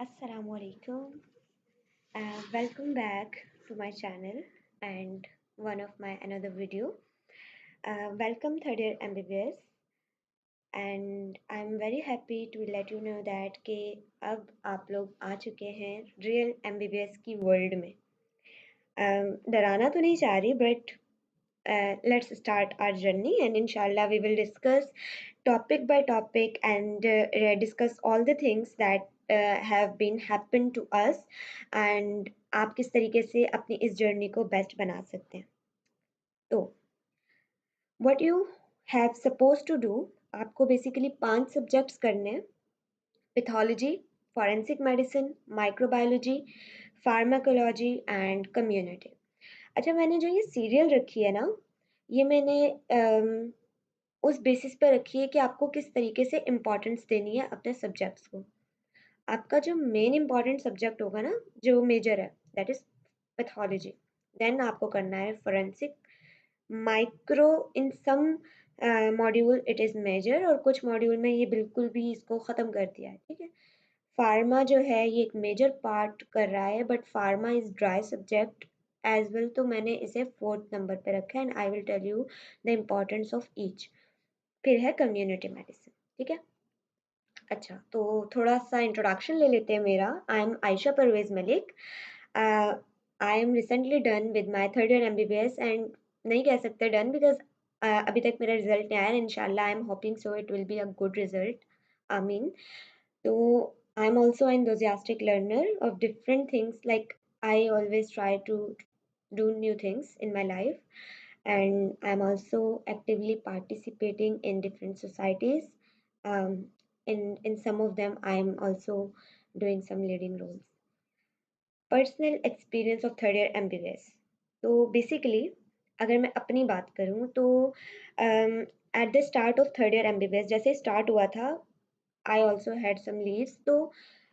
Assalamualaikum. Welcome back to my channel and one of my another video. Welcome third year MBBS and I'm very happy to let you know that कि अब आप लोग आ चुके हैं real MBBS की world में। डराना तो नहीं चाह रही but let's start our journey and inshallah we will discuss topic by topic and discuss all the things that have been happened to us and आप किस तरीके से अपनी इस जर्नी को बेस्ट बना सकते हैं तो what you have supposed to do आपको बेसिकली 5 सब्जेक्ट्स करने हैं pathology forensic medicine microbiology pharmacology and community अच्छा मैंने जो ये सीरियल रखी है ना ये मैंने उस बेसिस पे रखी है कि आपको किस तरीके से इम्पोर्टेंस देनी है अपने सब्जेक्ट्स को आपका जो मेन इम्पॉर्टेंट सब्जेक्ट होगा ना जो मेजर है दैट इज पैथोलॉजी देन आपको करना है forensic micro in some module it is major और कुछ मॉड्यूल में ये बिल्कुल भी इसको ख़त्म कर दिया है ठीक है फार्मा जो है ये एक मेजर पार्ट कर रहा है but pharma is dry subject as well तो मैंने इसे 4th नंबर पे रखा है and I will tell you the importance of each फिर है कम्युनिटी मेडिसिन ठीक है अच्छा तो थोड़ा सा इंट्रोडक्शन ले लेते हैं मेरा I am Ayesha Parvez Malik I am recently done with my third year MBBS and नहीं कह सकते डन बिकॉज अभी तक मेरा रिजल्ट नहीं आया इंशाल्लाह I am hoping so it will be a good result I mean तो I am also enthusiastic learner of different things like I always try to do new things in my life and I'm also actively participating in different societies um, in some of them I'm also doing some leading roles personal experience of third year MBBS तो basically अगर मैं अपनी बात करूँ तो at the start of third year MBBS जैसे start हुआ था I also had some leaves तो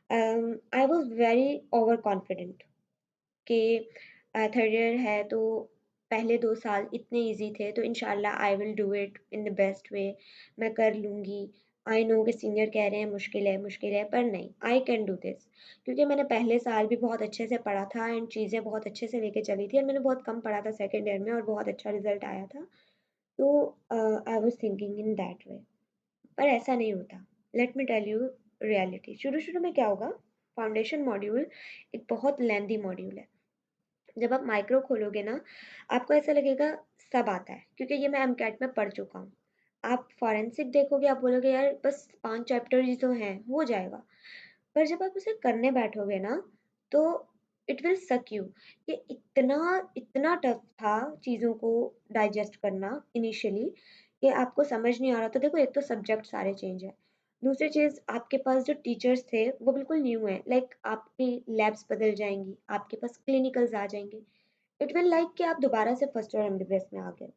I was very over confident कि थर्ड ईयर है तो पहले 2 साल इतने इजी थे तो इंशाल्लाह I will do it in the best way मैं कर लूँगी आई नो कि सीनियर कह रहे हैं मुश्किल है पर नहीं आई कैन डू दिस क्योंकि मैंने पहले साल भी बहुत अच्छे से पढ़ा था एंड चीज़ें बहुत अच्छे से लेके चली थी और मैंने बहुत कम पढ़ा था सेकेंड ईयर में और बहुत अच्छा रिजल्ट आया था तो I was thinking in that way पर ऐसा नहीं होता let me tell you reality शुरू शुरू में क्या होगा फाउंडेशन मॉड्यूल एक बहुत लेंदी मॉड्यूल है जब आप माइक्रो खोलोगे ना आपको ऐसा लगेगा सब आता है क्योंकि ये मैं एमकैट में पढ़ चुका हूँ आप फॉरेंसिक देखोगे आप बोलोगे यार बस 5 चैप्टर ही तो हैं हो जाएगा पर जब आप उसे करने बैठोगे ना तो इट विल सक यू कि इतना इतना टफ था चीज़ों को डाइजेस्ट करना इनिशियली कि आपको समझ नहीं आ रहा था देखो एक तो सब्जेक्ट सारे चेंज है दूसरी चीज़ आपके पास जो टीचर्स थे वो बिल्कुल न्यू हैं लाइक आपकी लैब्स बदल जाएंगी आपके पास क्लिनिकल्स आ जाएंगे इट विल लाइक कि आप दोबारा से फर्स्ट ईयर एमबीबीएस में आ गए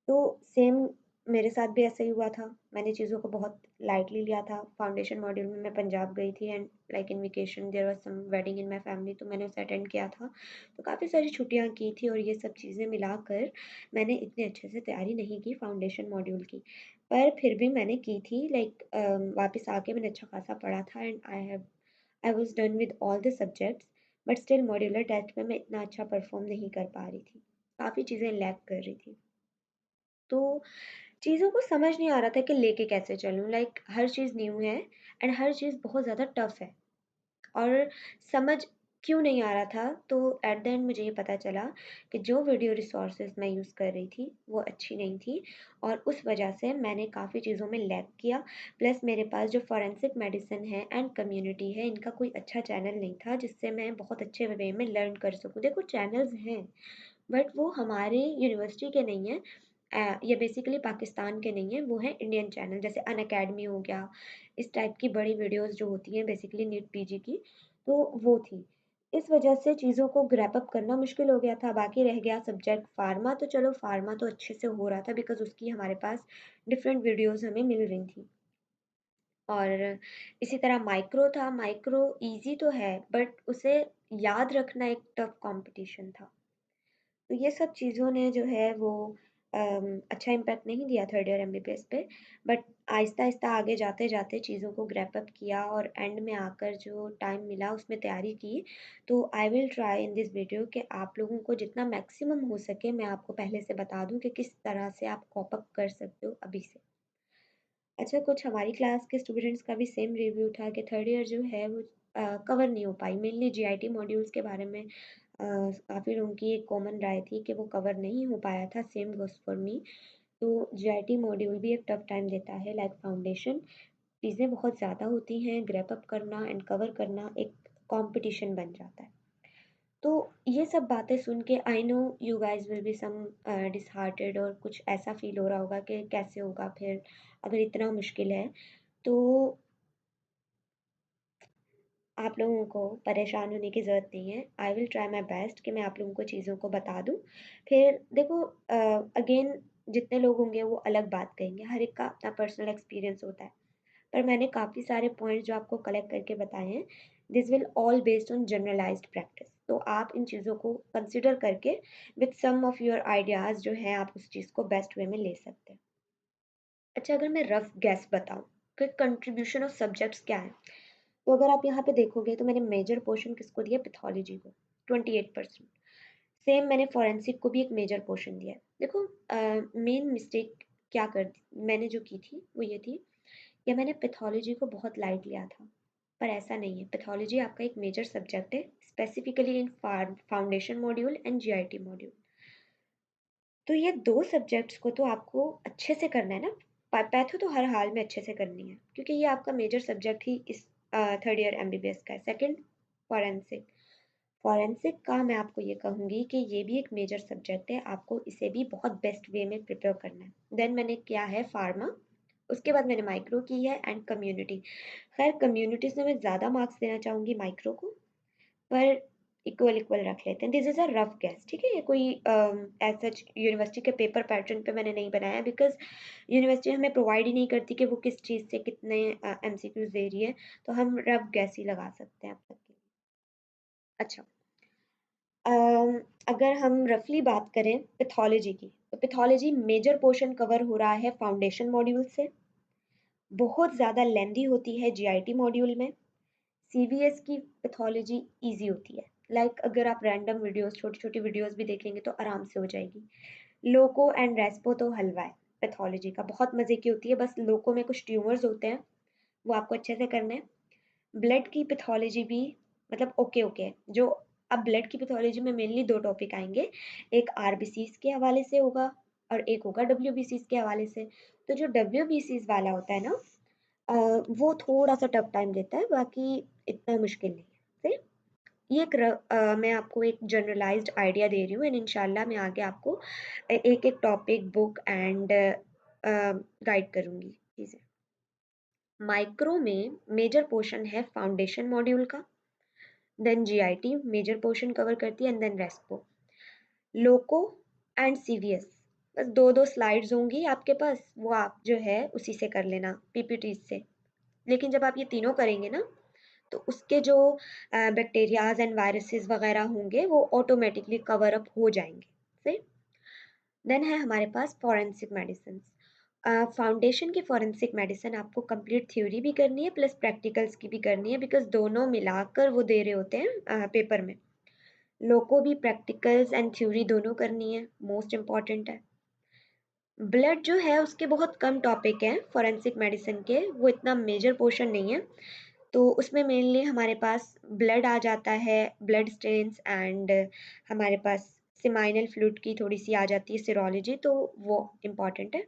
तो सेम मेरे साथ भी ऐसा ही हुआ था मैंने चीज़ों को बहुत लाइटली लिया था फाउंडेशन मॉड्यूल में मैं पंजाब गई थी and like in vacation there was some wedding in my family तो मैंने उसे अटेंड किया था तो काफ़ी सारी छुट्टियां की थी और ये सब चीज़ें मिलाकर मैंने इतने अच्छे से तैयारी नहीं की फाउंडेशन मॉड्यूल की पर फिर भी मैंने की थी लाइक वापस आके मैंने अच्छा खासा पढ़ा था and I was done with all the subjects but still modular test में मैं इतना अच्छा परफॉर्म नहीं कर पा रही थी काफ़ी चीज़ें लैक कर रही थी तो चीज़ों को समझ नहीं आ रहा था कि लेके कैसे चलूँ लाइक हर चीज़ न्यू है एंड हर चीज़ बहुत ज़्यादा टफ है और समझ क्यों नहीं आ रहा था तो एट द एंड मुझे ये पता चला कि जो वीडियो रिसोर्सेज मैं यूज़ कर रही थी वो अच्छी नहीं थी और उस वजह से मैंने काफ़ी चीज़ों में लैग किया प्लस मेरे पास जो फॉरेंसिक मेडिसिन है एंड कम्युनिटी है इनका कोई अच्छा चैनल नहीं था जिससे मैं बहुत अच्छे वे में लर्न कर सकूँ देखो चैनल्स हैं बट वो हमारी यूनिवर्सिटी के नहीं हैं ये बेसिकली पाकिस्तान के नहीं हैं वो हैं इंडियन चैनल जैसे अन अकेडमी हो गया इस टाइप की बड़ी वीडियोस जो होती हैं बेसिकली नीट पीजी की तो वो थी इस वजह से चीज़ों को ग्रैप अप करना मुश्किल हो गया था बाकी रह गया सब्जेक्ट फार्मा तो चलो फार्मा तो अच्छे से हो रहा था बिकॉज उसकी हमारे पास डिफरेंट वीडियोस हमें मिल रही थी और इसी तरह माइक्रो था माइक्रो इजी तो है बट उसे याद रखना एक टफ कंपटीशन था तो ये सब चीज़ों ने जो है वो अच्छा इम्पैक्ट नहीं दिया थर्ड ईयर एमबीबीएस पे, बट आहिस्ता आहिस्ता आगे जाते जाते चीज़ों को ग्रैप अप किया और एंड में आकर जो टाइम मिला उसमें तैयारी की। तो I will try in this video कि आप लोगों को जितना मैक्सिमम हो सके मैं आपको पहले से बता दूं कि किस तरह से आप कॉप अप कर सकते हो अभी से। अच्छा, कुछ हमारी क्लास के स्टूडेंट्स का भी सेम रिव्यू था कि थर्ड ईयर जो है वो कवर नहीं हो पाई। मेनली जीआईटी मॉड्यूल्स के बारे में काफ़ी लोगों की एक कॉमन राय थी कि वो कवर नहीं हो पाया था। Same goes for me. तो जीआईटी मॉड्यूल भी एक टफ टाइम देता है लाइक फाउंडेशन। चीज़ें बहुत ज़्यादा होती हैं, ग्रैप अप करना एंड कवर करना एक कंपटीशन बन जाता है। तो ये सब बातें सुन के I know you guys will be some disheartened और कुछ ऐसा फील हो रहा होगा कि कैसे होगा फिर अगर इतना मुश्किल है। तो आप लोगों को परेशान होने की ज़रूरत नहीं है। आई विल ट्राई माई बेस्ट कि मैं आप लोगों को चीज़ों को बता दूँ। फिर देखो, अगेन जितने लोग होंगे वो अलग बात कहेंगे, हर एक का अपना पर्सनल एक्सपीरियंस होता है। पर मैंने काफ़ी सारे पॉइंट्स जो आपको कलेक्ट करके बताए हैं, this will all based on generalized practice. तो आप इन चीज़ों को कंसिडर करके with some of your ideas जो है आप उस चीज़ को बेस्ट वे में ले सकते हैं। अच्छा, अगर मैं रफ गैस बताऊँ कि कंट्रीब्यूशन ऑफ सब्जेक्ट्स क्या है, तो अगर आप यहाँ पे देखोगे तो मैंने मेजर पोर्शन किसको दिया, पैथोलॉजी को 28%। सेम मैंने फॉरेंसिक को भी एक मेजर पोर्शन दिया है। देखो, मेन मिस्टेक क्या कर मैंने जो की थी वो ये थी कि मैंने पैथोलॉजी को बहुत लाइट लिया था। पर ऐसा नहीं है, पैथोलॉजी आपका एक मेजर सब्जेक्ट है, specifically in foundation module and GIT module. तो ये दो सब्जेक्ट्स को तो आपको अच्छे से करना है ना। पैथो तो हर हाल में अच्छे से करनी है क्योंकि ये आपका मेजर सब्जेक्ट ही इस थर्ड ईयर एमबीबीएस का है। Second, forensic. फॉरेंसिक का मैं आपको ये कहूँगी कि ये भी एक मेजर सब्जेक्ट है, आपको इसे भी बहुत बेस्ट वे में प्रिपेयर करना है। देन मैंने किया है फार्मा, उसके बाद मैंने माइक्रो की है एंड कम्युनिटी। खैर कम्युनिटी से मैं ज़्यादा मार्क्स देना चाहूँगी माइक्रो को, पर इक्वल इक्वल रख लेते हैं। This is a rough gas, ठीक है। ये कोई एज सच यूनिवर्सिटी के पेपर पैटर्न पे मैंने नहीं बनाया बिकॉज यूनिवर्सिटी हमें प्रोवाइड ही नहीं करती कि वो किस चीज़ से कितने एमसीक्यूज दे रही है। तो हम रफ गैस ही लगा सकते हैं अब तक के लिए। अच्छा, अगर हम रफली बात करें पैथोलॉजी की, तो पैथोलॉजी मेजर पोर्शन कवर हो रहा है फाउंडेशन मॉड्यूल से। बहुत ज़्यादा लेंदी होती है जीआईटी मॉड्यूल में। सीवीएस की पैथोलॉजी इजी होती है। लाइक अगर आप रैंडम वीडियोस, छोटी छोटी वीडियोस भी देखेंगे तो आराम से हो जाएगी। लोको एंड रेस्पो तो हलवा है पैथोलॉजी का, बहुत मज़े की होती है। बस लोको में कुछ ट्यूमर्स होते हैं, वो आपको अच्छे से करने हैं। ब्लड की पैथोलॉजी भी मतलब ओके ओके है। जो अब ब्लड की पैथोलॉजी में मेनली दो टॉपिक आएंगे, एक आरबीसीज के हवाले से होगा और एक होगा डब्ल्यूबीसीज के हवाले से। तो जो डब्ल्यूबीसीज वाला होता है ना, वो थोड़ा सा टफ टाइम देता है, बाकी इतना मुश्किल नहीं है। सही। ये एक मैं आपको एक जनरलाइज्ड आइडिया दे रही हूँ एंड इंशाल्लाह मैं आगे आपको एक एक टॉपिक बुक एंड गाइड करूँगी चीज़ें। माइक्रो में मेजर पोर्शन है फाउंडेशन मॉड्यूल का, then GIT major portion cover करती है and then respo, loco and CVS. बस दो दो स्लाइड्स होंगी आपके पास, वो आप जो है उसी से कर लेना पीपीटी से। लेकिन जब आप ये तीनों करेंगे ना, तो उसके जो बैक्टीरियाज एंड वायरसेस वगैरह होंगे वो ऑटोमेटिकली कवर अप हो जाएंगे। सही। देन है हमारे पास फॉरेंसिक मेडिसिन। फाउंडेशन की फॉरेंसिक मेडिसिन आपको कंप्लीट थ्योरी भी करनी है प्लस प्रैक्टिकल्स की भी करनी है, बिकॉज दोनों मिलाकर वो दे रहे होते हैं पेपर में। लोको भी प्रैक्टिकल्स एंड थ्योरी दोनों करनी है, मोस्ट इम्पॉर्टेंट है। ब्लड जो है उसके बहुत कम टॉपिक हैं फॉरेंसिक मेडिसिन के, वो इतना मेजर पोर्शन नहीं है। तो उसमें मेनली हमारे पास ब्लड आ जाता है, ब्लड स्टेन्स एंड हमारे पास सिमाइनल फ्लूइड की थोड़ी सी आ जाती है सिरोलॉजी, तो वो इम्पॉर्टेंट है।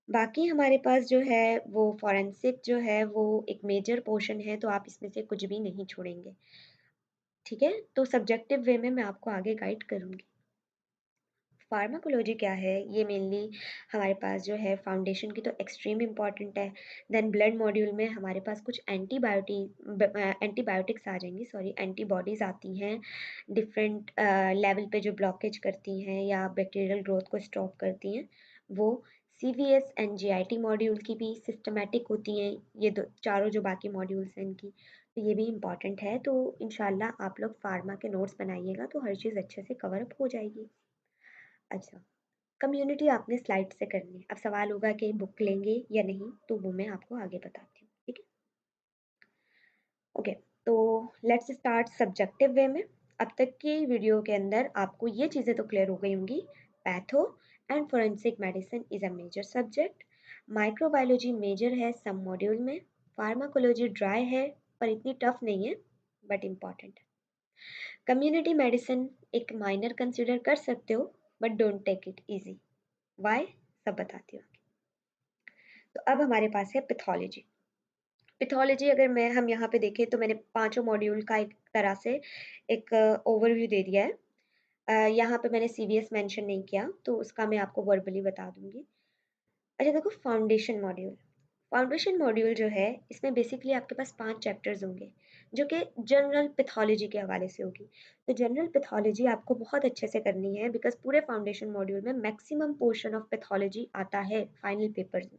बाकी हमारे पास जो है वो फॉरेंसिक जो है वो एक मेजर पोर्शन है, तो आप इसमें से कुछ भी नहीं छोड़ेंगे। ठीक है, तो सब्जेक्टिव वे में मैं आपको आगे गाइड करूँगी। फार्माकोलॉजी क्या है, ये मेनली हमारे पास जो है फाउंडेशन की तो एक्सट्रीम इम्पॉर्टेंट है। देन ब्लड मॉड्यूल में हमारे पास कुछ एंटीबायोटिक्स आ जाएंगी, सॉरी एंटीबॉडीज़ आती हैं डिफरेंट लेवल पे जो ब्लॉकेज करती हैं या बैक्टीरियल ग्रोथ को स्टॉप करती हैं। वो सीवीएस एंड जीआईटी मॉड्यूल की भी सिस्टमेटिक होती हैं, ये दो चारों जो बाकी मॉड्यूल्स हैं इनकी, तो ये भी इम्पॉर्टेंट है। तो इंशाल्लाह आप लोग फार्मा के नोट्स बनाइएगा तो हर चीज़ अच्छे से कवर अप हो जाएगी। अच्छा, कम्युनिटी आपने स्लाइड से करनी है। अब सवाल होगा कि बुक लेंगे या नहीं, तो वो मैं आपको आगे बताती हूँ, ठीक है। ओके, तो लेट्स स्टार्ट सब्जेक्टिव वे में। अब तक की वीडियो के अंदर आपको ये चीज़ें तो क्लियर हो गई होंगी, patho and forensic medicine is a major subject, microbiology major है सम मॉड्यूल में, फार्माकोलॉजी ड्राई है पर इतनी टफ नहीं है बट इम्पॉर्टेंट है, कम्युनिटी मेडिसिन एक माइनर कंसिडर कर सकते हो but don't take it easy, why सब बताती हूँ। तो अब हमारे पास है पैथोलॉजी। पैथोलॉजी अगर मैं हम यहाँ पे देखें तो मैंने पांचों मॉड्यूल का एक तरह से एक ओवरव्यू दे दिया है। यहाँ पे मैंने सीवीएस मेंशन नहीं किया तो उसका मैं आपको वर्बली बता दूंगी। अच्छा देखो, फाउंडेशन मॉड्यूल जो है इसमें बेसिकली आपके पास 5 चैप्टर्स होंगे जो कि जनरल पैथोलॉजी के हवाले से होगी। तो जनरल पैथोलॉजी आपको बहुत अच्छे से करनी है बिकॉज पूरे फाउंडेशन मॉड्यूल में मैक्सिमम पोर्शन ऑफ पैथोलॉजी आता है फाइनल पेपर्स में।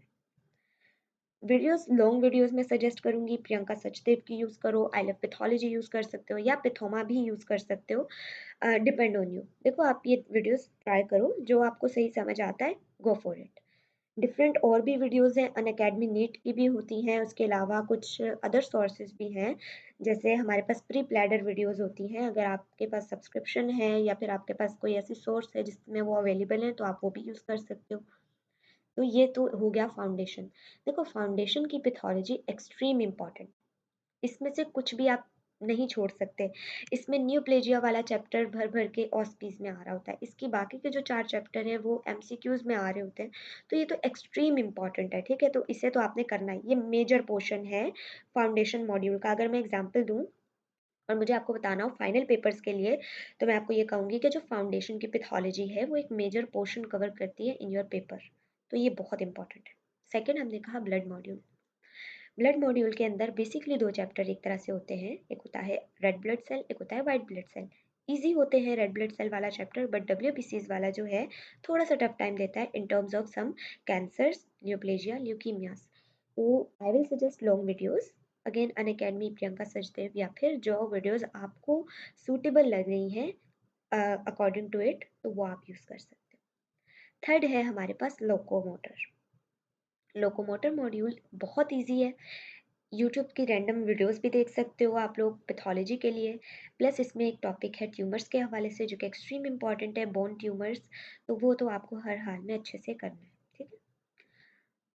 वीडियोस लॉन्ग वीडियोस में सजेस्ट करूंगी प्रियंका सचदेव की यूज़ करो, आई लव पैथोलॉजी यूज़ कर सकते हो या पिथोमा भी यूज़ कर सकते हो, डिपेंड ऑन यू। देखो आप ये वीडियोस ट्राई करो, जो आपको सही समझ आता है गो फॉर इट। डिफरेंट और भी वीडियोस हैं, अनअकैडमी नीट की भी होती हैं, उसके अलावा कुछ अदर सोर्सेज भी हैं, जैसे हमारे पास प्री प्लैडर वीडियोस होती हैं। अगर आपके पास सब्सक्रिप्शन है या फिर आपके पास कोई ऐसी सोर्स है जिसमें वो अवेलेबल है तो आप वो भी यूज़ कर सकते हो। तो ये तो हो गया फाउंडेशन। देखो फाउंडेशन की पैथोलॉजी एक्सट्रीम इम्पॉर्टेंट, इसमें से कुछ भी आप नहीं छोड़ सकते। इसमें न्यूप्लेजिया वाला चैप्टर भर भर के ऑस्पीज में आ रहा होता है, इसकी बाकी के जो 4 चैप्टर हैं वो एमसीक्यूज में आ रहे होते हैं। तो ये तो एक्सट्रीम इम्पॉर्टेंट है, ठीक है, तो इसे तो आपने करना है, ये मेजर पोर्शन है फाउंडेशन मॉड्यूल का। अगर मैं एग्जाम्पल दूँ और मुझे आपको बताना हो फाइनल पेपर्स के लिए, तो मैं आपको ये कहूँगी कि जो फाउंडेशन की पैथोलॉजी है वो एक मेजर पोर्शन कवर करती है इन योर पेपर, तो ये बहुत इंपॉर्टेंट है। सेकेंड हमने कहा ब्लड मॉड्यूल। ब्लड मॉड्यूल के अंदर बेसिकली 2 चैप्टर एक तरह से होते हैं, एक होता है रेड ब्लड सेल, एक होता है वाइट ब्लड सेल। ईजी होते हैं रेड ब्लड सेल वाला चैप्टर, बट डब्ल्यूबीसीज वाला जो है थोड़ा सा टफ टाइम देता है in terms of some cancers, neoplasia, leukaemias. तो I will suggest long videos, again Unacademy Priyanka Sachdev, या फिर जो वीडियोस आपको सूटेबल लग रही हैं अकॉर्डिंग टू इट, तो वो आप यूज़ कर सकते हो। थर्ड है हमारे पास लोकोमोटर। लोकोमोटर मॉड्यूल बहुत ईजी है, यूट्यूब की रैंडम वीडियोस भी देख सकते हो आप लोग पैथोलॉजी के लिए, प्लस इसमें एक टॉपिक है ट्यूमर्स के हवाले से जो कि एक्सट्रीम इंपॉर्टेंट है, बोन ट्यूमर्स, तो वो तो आपको हर हाल में अच्छे से करना है, ठीक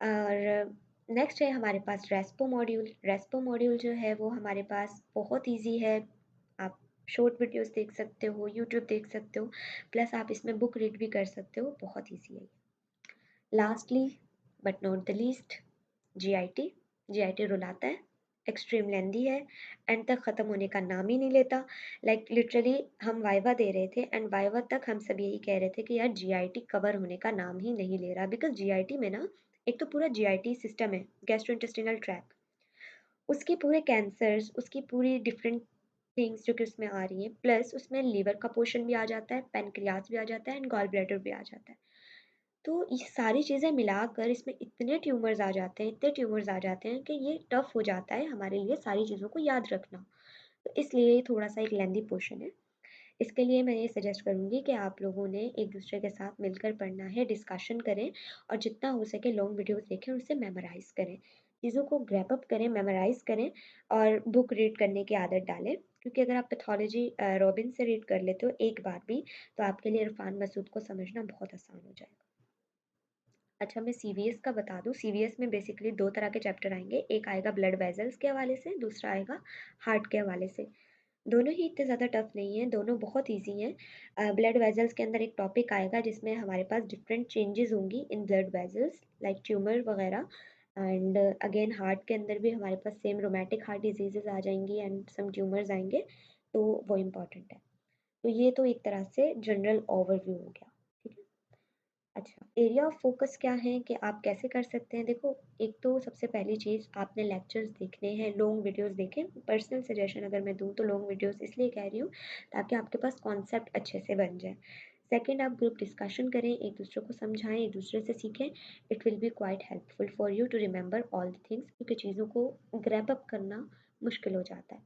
है। और नेक्स्ट है हमारे पास रेस्पो मॉड्यूल। रेस्पो मॉड्यूल जो है वो हमारे पास बहुत ईजी है, आप शॉर्ट वीडियोस देख सकते हो, यूट्यूब देख सकते हो, प्लस आप इसमें बुक रीड भी कर सकते हो, बहुत ईजी है। Lastly but not the least, GIT. GIT रुलाता है, एक्सट्रीम लेंदी है, एंड तक ख़त्म होने का नाम ही नहीं लेता। लाइक लिटरली हम वाइवा दे रहे थे एंड वाइवा तक हम सब यही कह रहे थे कि यार जीआईटी कवर होने का नाम ही नहीं ले रहा, बिकॉज जीआईटी में ना एक तो पूरा जीआईटी सिस्टम है, गैस्ट्रोइंटेस्टिनल ट्रैक, उसके पूरे कैंसर्स, उसकी पूरी डिफरेंट थिंग्स जो कि उसमें आ रही हैं, प्लस उसमें लीवर का पोर्शन भी आ जाता है, पेनक्रियास भी आ जाता है एंड गॉल ब्लैडर भी आ जाता है। तो ये सारी चीज़ें मिलाकर इसमें इतने ट्यूमर्स आ जाते हैं, इतने ट्यूमर्स आ जाते हैं कि ये टफ हो जाता है हमारे लिए सारी चीज़ों को याद रखना। तो इसलिए ये थोड़ा सा एक लेंदी पोर्शन है। इसके लिए मैं ये सजेस्ट करूँगी कि आप लोगों ने एक दूसरे के साथ मिलकर पढ़ना है, डिस्कशन करें और जितना हो सके लॉन्ग वीडियोस देखें और उसे मेमोराइज़ करें, चीज़ों को ग्रैप अप करें, मेमोराइज़ करें और बुक रीड करने की आदत डालें। क्योंकि अगर आप पैथोलॉजी रॉबिन से रीड कर लेते हो एक बार भी, तो आपके लिए इरफान मसूद को समझना बहुत आसान हो जाएगा। अच्छा मैं सीवीएस का बता दूँ, सीवीएस में बेसिकली 2 तरह के चैप्टर आएँगे, एक आएगा ब्लड वेसल्स के हवाले से, दूसरा आएगा हार्ट के हवाले से। दोनों ही इतने ज़्यादा टफ नहीं हैं, दोनों बहुत ईज़ी हैं। ब्लड वेसल्स के अंदर एक टॉपिक आएगा जिसमें हमारे पास डिफरेंट चेंजेज़ होंगी in blood vessels like tumour वगैरह, एंड अगेन हार्ट के अंदर भी हमारे पास सेम रोमैटिक हार्ट डिजीज़ेज़ आ जाएँगी एंड सम ट्यूमर्स आएँगे, तो वो इम्पॉर्टेंट है। तो ये तो एक तरह से जनरल ओवरव्यू हो गया, ठीक है। अच्छा, एरिया ऑफ फोकस क्या है कि आप कैसे कर सकते हैं? देखो, एक तो सबसे पहली चीज़ आपने लेक्चर्स देखने हैं, लॉन्ग वीडियोस देखें। पर्सनल सजेशन अगर मैं दूँ तो लॉन्ग वीडियोस इसलिए कह रही हूँ ताकि आपके पास कॉन्सेप्ट अच्छे से बन जाए। सेकंड, आप ग्रुप डिस्कशन करें, एक दूसरे को समझाएं, एक दूसरे से सीखें। It will be quite helpful for you to remember all the things, क्योंकि चीज़ों को ग्रैब अप करना मुश्किल हो जाता है।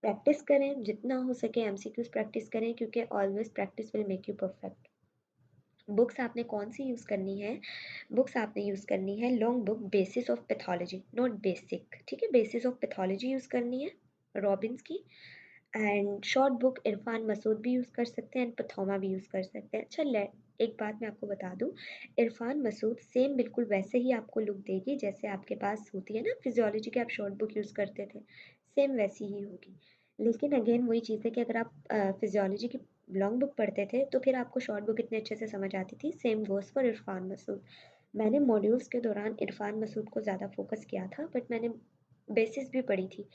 प्रैक्टिस करें, जितना हो सके एमसीक्यूज प्रैक्टिस करें, क्योंकि always practice will make you perfect. Books आपने कौन सी यूज़ करनी है? बुक्स आपने यूज़ करनी है long book basis of pathology, not basic, ठीक है? बेसिस ऑफ पैथोलॉजी यूज़ करनी है रॉबिन्स की। And short book Irfan Masood भी यूज़ कर सकते हैं एंड पथौमा भी यूज़ कर सकते हैं। अच्छा, ले एक बात मैं आपको बता दूँ, इरफान मसूद सेम बिल्कुल वैसे ही आपको लुक देगी जैसे आपके पास होती है ना फिजियोलॉजी की आप शॉर्ट बुक यूज़ करते थे, सेम वैसी ही होगी। लेकिन अगेन वही चीज़ है कि अगर आप फिजियोलॉजी की लॉन्ग बुक पढ़ते थे तो फिर आपको शॉर्ट बुक इतने अच्छे से समझ आती थी। Same goes for Irfan Masood. मैंने मॉड्यूल्स के दौरान इरफान मसूद को ज़्यादा फोकस किया था, बट मैंने बेसिस भी पढ़ी थी,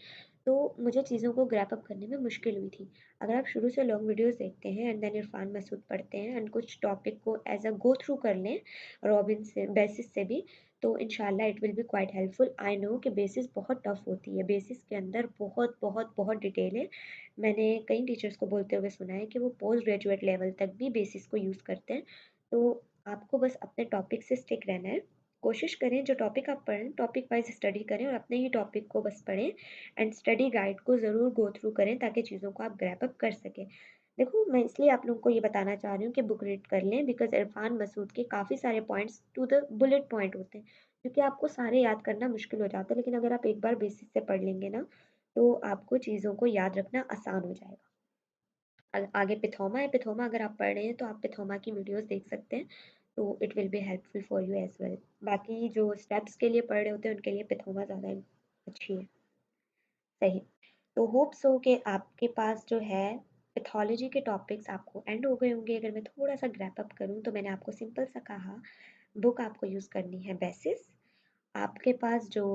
तो मुझे चीज़ों को ग्रैप अप करने में मुश्किल हुई थी। अगर आप शुरू से लॉन्ग वीडियोस देखते हैं एंड देन इरफान मसूद पढ़ते हैं एंड कुछ टॉपिक को एज अ गो थ्रू कर लें रॉबिन से बेसिस से भी, तो इंशाल्लाह it will be quite helpful. I know कि बेसिस बहुत टफ होती है, बेसिस के अंदर बहुत बहुत बहुत डिटेल है। मैंने कई टीचर्स को बोलते हुए सुना है कि वो पोस्ट ग्रेजुएट लेवल तक भी बेसिस को यूज़ करते हैं। तो आपको बस अपने टॉपिक से स्टिक रहना है। कोशिश करें जो टॉपिक आप पढ़ें टॉपिक वाइज स्टडी करें और अपने ही टॉपिक को बस पढ़ें एंड स्टडी गाइड को ज़रूर गो थ्रू करें ताकि चीज़ों को आप ग्रैप अप कर सकें। देखो, मैं इसलिए आप लोगों को ये बताना चाह रही हूँ कि बुक रीड कर लें बिकॉज़ इरफ़ान मसूद के काफ़ी सारे points to the bullet point होते हैं, क्योंकि आपको सारे याद करना मुश्किल हो जाता है, लेकिन अगर आप एक बार बेसिस से पढ़ लेंगे ना, तो आपको चीज़ों को याद रखना आसान हो जाएगा। आगे पिथौमा है, पिथौमा अगर आप पढ़ रहे हैं तो आप पिथौमा की वीडियोज़ देख सकते हैं, तो it will be helpful for you as well. बाकी जो स्टेप्स के लिए पढ़ रहे होते हैं उनके लिए पिथौमा ज़्यादा अच्छी है। सही। तो होप सो कि आपके पास जो है पैथोलॉजी के टॉपिक्स आपको एंड हो गए होंगे। अगर मैं थोड़ा-सा रैप अप करूँ तो मैंने आपको सिंपल सा कहा, बुक आपको यूज़ करनी है बेसिस। आपके पास जो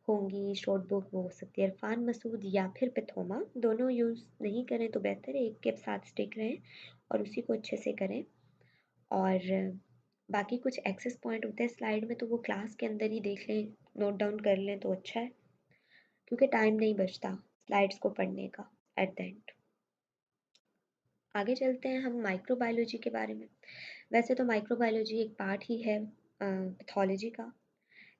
होंगी शॉर्ट बुक वो हो सकती है इरफान मसूद या फिर पिथौमा, दोनों यूज़ नहीं करें तो बेहतर है, एक के साथ स्टिक रहें और उसी को अच्छे से करें। और बाकी कुछ एक्सेस पॉइंट होते हैं स्लाइड में तो वो क्लास के अंदर ही देख लें, नोट डाउन कर लें तो अच्छा है, क्योंकि टाइम नहीं बचता स्लाइड्स को पढ़ने का एट द एंड। आगे चलते हैं हम माइक्रोबायोलॉजी के बारे में। वैसे तो माइक्रोबायोलॉजी एक पार्ट ही है पैथोलॉजी का,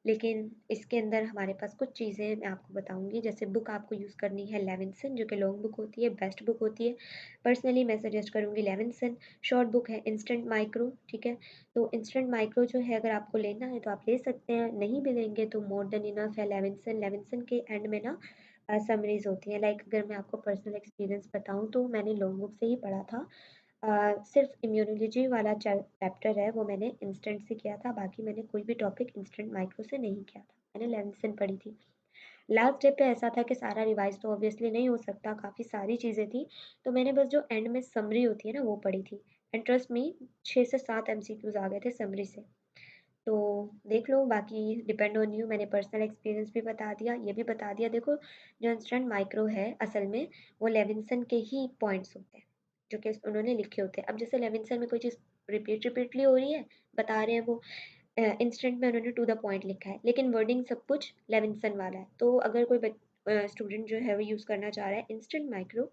लेकिन इसके अंदर हमारे पास कुछ चीज़ें मैं आपको बताऊँगी। जैसे बुक आपको यूज़ करनी है लेविन्सन, जो कि लॉन्ग बुक होती है, बेस्ट बुक होती है। पर्सनली मैं सजेस्ट करूँगी लेविन्सन। शॉर्ट बुक है इंस्टेंट माइक्रो, ठीक है? तो इंस्टेंट माइक्रो जो है अगर आपको लेना है तो आप ले सकते हैं, नहीं भी लेंगे तो मोर देन इनफ है लेविन्सन। लेविन्सन के एंड में ना समरीज़ होती हैं। लाइक अगर मैं आपको पर्सनल एक्सपीरियंस बताऊँ तो मैंने लॉन्ग बुक से ही पढ़ा था। सिर्फ़ इम्यूनोलॉजी वाला चैप्टर है वो मैंने इंस्टेंट से किया था, बाकी मैंने कोई भी टॉपिक इंस्टेंट माइक्रो से नहीं किया था। मैंने लेविन्सन पढ़ी थी। लास्ट डे पे ऐसा था कि सारा रिवाइज़ तो ऑब्वियसली नहीं हो सकता, काफ़ी सारी चीज़ें थी, तो मैंने बस जो एंड में समरी होती है ना वो पढ़ी थी। एंड ट्रस्ट मी 6 से 7 एमसीक्यूज़ आ गए थे समरी से। तो देख लो, बाकी डिपेंड ऑन यू। मैंने पर्सनल एक्सपीरियंस भी बता दिया, ये भी बता दिया। देखो, जो इंस्टेंट माइक्रो है असल में वो लेविन्सन के ही पॉइंट्स होते हैं, जो कि उन्होंने लिखे होते हैं। अब जैसे लेविन्सन में कोई चीज़ रिपीटली हो रही है, बता रहे हैं वो, इंस्टेंट में उन्होंने टू द पॉइंट लिखा है, लेकिन वर्डिंग सब कुछ लेविन्सन वाला है। तो अगर कोई स्टूडेंट जो है वो यूज़ करना चाह रहा है इंस्टेंट माइक्रो,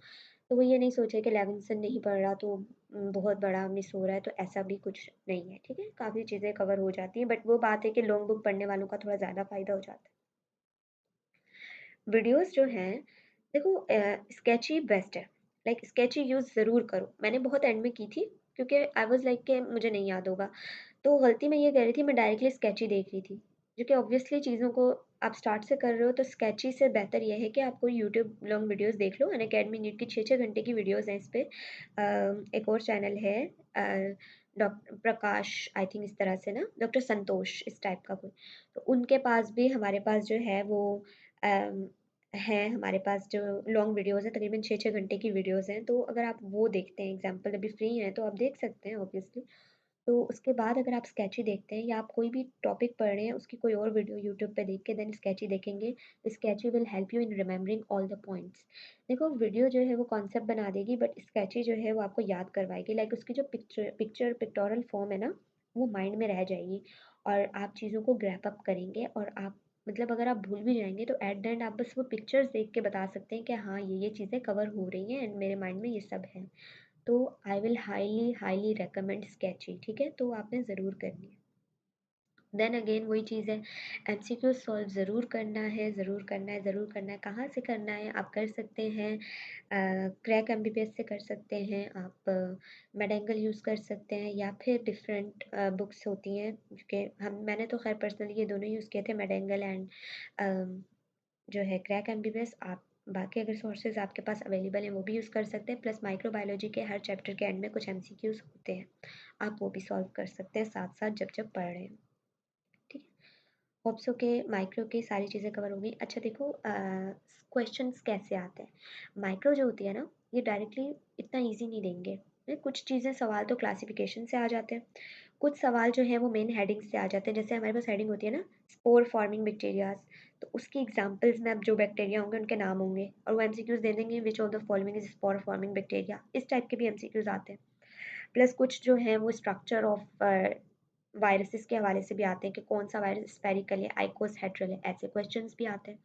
तो वो ये नहीं सोचे कि लेविन्सन नहीं पढ़ रहा तो बहुत बड़ा मिस हो रहा है, तो ऐसा भी कुछ नहीं है, ठीक है? काफ़ी चीज़ें कवर हो जाती हैं, बट वो बात है कि लॉन्ग बुक पढ़ने वालों का थोड़ा ज़्यादा फ़ायदा हो जाता है। वीडियोज़ जो हैं, देखो स्केची बेस्ट है, लाइक स्केची यूज़ ज़रूर करो। मैंने बहुत एंड में की थी क्योंकि आई वाज़ लाइक कि मुझे नहीं याद होगा। तो गलती मैं ये कर रही थी, मैं डायरेक्टली स्केची देख रही थी, जो कि ऑब्वियसली चीज़ों को आप स्टार्ट से कर रहे हो तो स्केची से बेहतर ये है कि आप कोई यूट्यूब लॉन्ग वीडियोज़ देख लो। अनअकैडमी नीट की 6-6 घंटे की वीडियोज़ हैं इस पे। एक और चैनल है डॉक्टर प्रकाश, आई थिंक इस तरह से ना, डॉक्टर संतोष इस टाइप का कोई। तो उनके पास भी हमारे पास जो है वो अम, हैं, हमारे पास जो लॉन्ग वीडियोज़ हैं तकरीबन 6-6 घंटे की वीडियोज़ हैं। तो अगर आप वो देखते हैं, एग्ज़ाम्पल अभी फ्री हैं तो आप देख सकते हैं ऑब्वियसली। तो उसके बाद अगर आप स्केची देखते हैं या आप कोई भी टॉपिक पढ़ रहे हैं उसकी कोई और वीडियो यूट्यूब पे देख के देन स्केची देखेंगे, sketchy will help you in remembering all the points. देखो, वीडियो जो है वो कॉन्सेप्ट बना देगी, बट स्केची जो है वो आपको याद करवाएगी। लाइक उसकी जो पिक्टोरल फॉर्म है ना, वो माइंड में रह जाएगी और आप चीज़ों को ग्रैप अप करेंगे। और आप मतलब अगर आप भूल भी जाएंगे तो एट द एंड आप बस वो पिक्चर्स देख के बता सकते हैं कि हाँ ये चीज़ें कवर हो रही हैं एंड मेरे माइंड में ये सब है। तो I will highly highly recommend sketchy, ठीक है? तो आपने ज़रूर करनी है। देन अगेन वही चीज़ है, एमसीक्यू सॉल्व ज़रूर करना है, ज़रूर करना है, ज़रूर करना है। कहाँ से करना है? आप कर सकते हैं क्रैक एमबीबीएस से कर सकते हैं, आप मेडेंगल यूज़ कर सकते हैं, या फिर डिफरेंट बुक्स होती हैं कि मैंने तो खैर पर्सनली ये दोनों यूज़ किए थे, मेडेंगल एंड जो है क्रैक एमबीबीएस। आप बाकी अगर सोर्सेज आपके पास अवेलेबल हैं वो भी यूज़ कर सकते हैं, प्लस माइक्रोबायोलॉजी के हर चैप्टर के एंड में कुछ एमसीक्यूज़ होते हैं, आप वो भी सॉल्व कर सकते हैं साथ साथ जब जब पढ़ रहे हैं। ठीक है, होप सो के माइक्रो की सारी चीज़ें कवर होंगी। अच्छा देखो, क्वेश्चंस कैसे आते हैं माइक्रो जो होती है ना, ये डायरेक्टली इतना इजी नहीं देंगे। कुछ चीज़ें सवाल तो क्लासिफिकेशन से आ जाते हैं, कुछ सवाल जो है वो मेन हेडिंग से आ जाते हैं। जैसे हमारे पास हेडिंग होती है ना, स्पोर फॉर्मिंग बैक्टीरियाज, तो उसकी एग्जांपल्स में अब जो बैक्टीरिया होंगे उनके नाम होंगे और वो एमसीक्यूज दे देंगे, which of the following is spore forming bacteria, इस टाइप के भी एमसीक्यूज आते हैं। प्लस कुछ जो है वो स्ट्रक्चर ऑफ वायरसेस के हवाले से भी आते हैं कि कौन सा वायरस स्पेरिकल है, आइकोस हेट्रल है, ऐसे क्वेश्चंस भी आते हैं।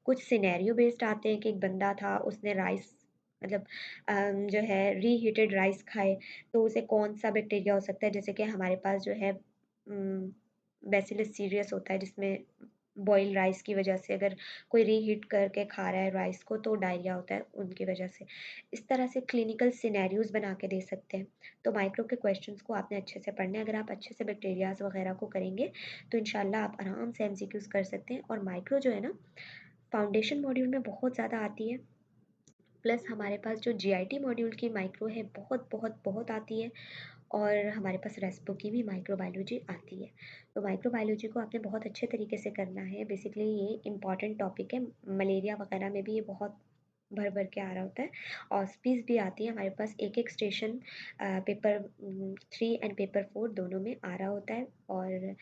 कुछ सिनेरियो बेस्ड आते हैं कि एक बंदा था, उसने राइस मतलब जो है रीहीटेड राइस खाए, तो उसे कौन सा बैक्टीरिया हो सकता है। जैसे कि हमारे पास जो है बैसिलस सीरियस होता है, जिसमें बॉयल राइस की वजह से अगर कोई रीहीट करके खा रहा है राइस को तो डायरिया होता है उनकी वजह से। इस तरह से क्लिनिकल सिनेरियोज बना के दे सकते हैं। तो माइक्रो के क्वेश्चंस को आपने अच्छे से पढ़ना है। अगर आप अच्छे से बैक्टीरियाज वगैरह को करेंगे तो इंशाल्लाह आप आराम से एमसीक्यूज कर सकते हैं। और माइक्रो जो है ना, फाउंडेशन मॉड्यूल में बहुत ज़्यादा आती है, प्लस हमारे पास जो जीआईटी मॉड्यूल की माइक्रो है बहुत बहुत बहुत आती है, और हमारे पास रेस्पो की भी माइक्रोबायोलॉजी आती है। तो माइक्रोबायोलॉजी को आपने बहुत अच्छे तरीके से करना है। बेसिकली ये इम्पॉर्टेंट टॉपिक है, मलेरिया वगैरह में भी ये बहुत भर भर के आ रहा होता है। ऑस्पीज भी आती है हमारे पास, एक एक स्टेशन पेपर 3 एंड पेपर 4 दोनों में आ रहा होता है, और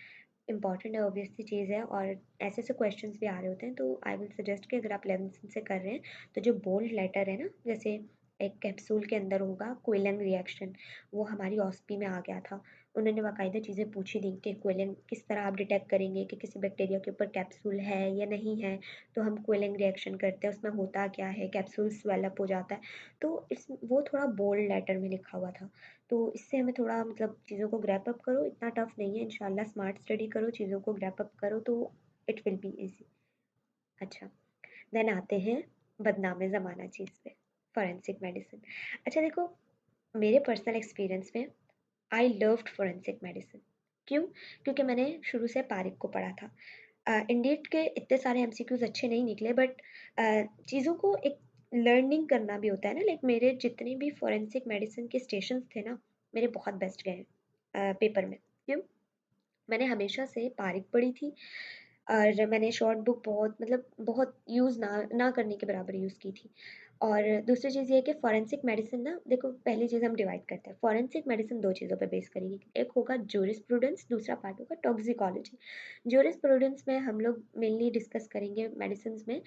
इम्पॉर्टेंट है, ऑब्वियसली चीज़ है, और ऐसे ऐसे क्वेश्चंस भी आ रहे होते हैं। तो आई विल सजेस्ट कि अगर आप 11th से कर रहे हैं तो जो बोल्ड लेटर है ना, जैसे एक कैप्सूल के अंदर होगा क्विलिंग रिएक्शन, वो हमारी ऑस्पी में आ गया था। उन्होंने बाकायदा चीज़ें पूछी थी कि क्विलिंग किस तरह आप डिटेक्ट करेंगे कि किसी बैक्टीरिया के ऊपर कैप्सूल है या नहीं है। तो हम क्विलिंग रिएक्शन करते हैं, उसमें होता क्या है, कैप्सूल स्वेलअप हो जाता है। तो इस वो थोड़ा बोल्ड लेटर में लिखा हुआ था, तो इससे हमें थोड़ा मतलब चीज़ों को ग्रैप अप करो, इतना टफ नहीं है इंशाल्लाह। स्मार्ट स्टडी करो, चीज़ों को ग्रैप अप करो तो इट विल बी इजी। अच्छा, देन आते हैं बदनाम ज़माना चीज़ पे, फॉरेंसिक मेडिसिन। अच्छा देखो, मेरे पर्सनल एक्सपीरियंस में आई लव्ड फॉरेंसिक मेडिसिन। क्यों? क्योंकि मैंने शुरू से पारिक को पढ़ा था। इंडीड के इतने सारे एमसीक्यूज़ अच्छे नहीं निकले, बट चीज़ों को एक लर्निंग करना भी होता है ना। लाइक मेरे जितने भी फॉरेंसिक मेडिसिन के स्टेशंस थे ना, मेरे बहुत बेस्ट गए पेपर में। क्यों? मैंने हमेशा से पारिक पढ़ी थी, और मैंने शॉर्ट बुक बहुत मतलब बहुत यूज़ ना करने के बराबर यूज़ की थी। और दूसरी चीज़ ये है कि फॉरेंसिक मेडिसिन ना, देखो पहली चीज़ हम डिवाइड करते हैं, फॉरेंसिक मेडिसिन 2 चीज़ों पे बेस करेगी। एक होगा जूरिस्प्रूडेंस, दूसरा पार्ट होगा टॉक्सिकोलॉजी। जूरिस्प्रूडेंस में हम लोग मेनली डिस्कस करेंगे मेडिसिन्स में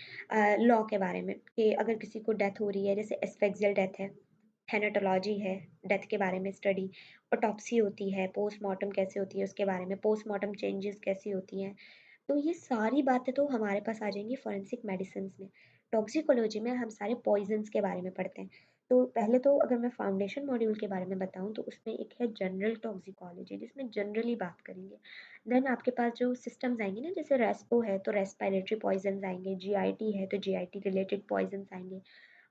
लॉ के बारे में, कि अगर किसी को डेथ हो रही है, जैसे एस्फेक्सियल डेथ है, हेनेटोलॉजी है, डेथ के बारे में स्टडी, ऑटोप्सी होती है, पोस्टमार्टम कैसे होती है उसके बारे में, पोस्टमार्टम चेंजेस कैसी होती हैं। तो ये सारी बातें तो हमारे पास आ जाएंगी फॉरेंसिक मेडिसिन में। टॉक्सिकोलॉजी में हम सारे पॉइजन्स के बारे में पढ़ते हैं। तो पहले तो अगर मैं फाउंडेशन मॉड्यूल के बारे में बताऊं तो उसमें एक है जनरल टॉक्सिकोलॉजी, जिसमें जनरली बात करेंगे। देन आपके पास जो सिस्टम्स आएंगे ना, जैसे रेस्पो है तो रेस्पिरेटरी पॉइजन्स आएंगे, जीआईटी है तो जीआईटी रिलेटेड पॉइजन्स आएंगे,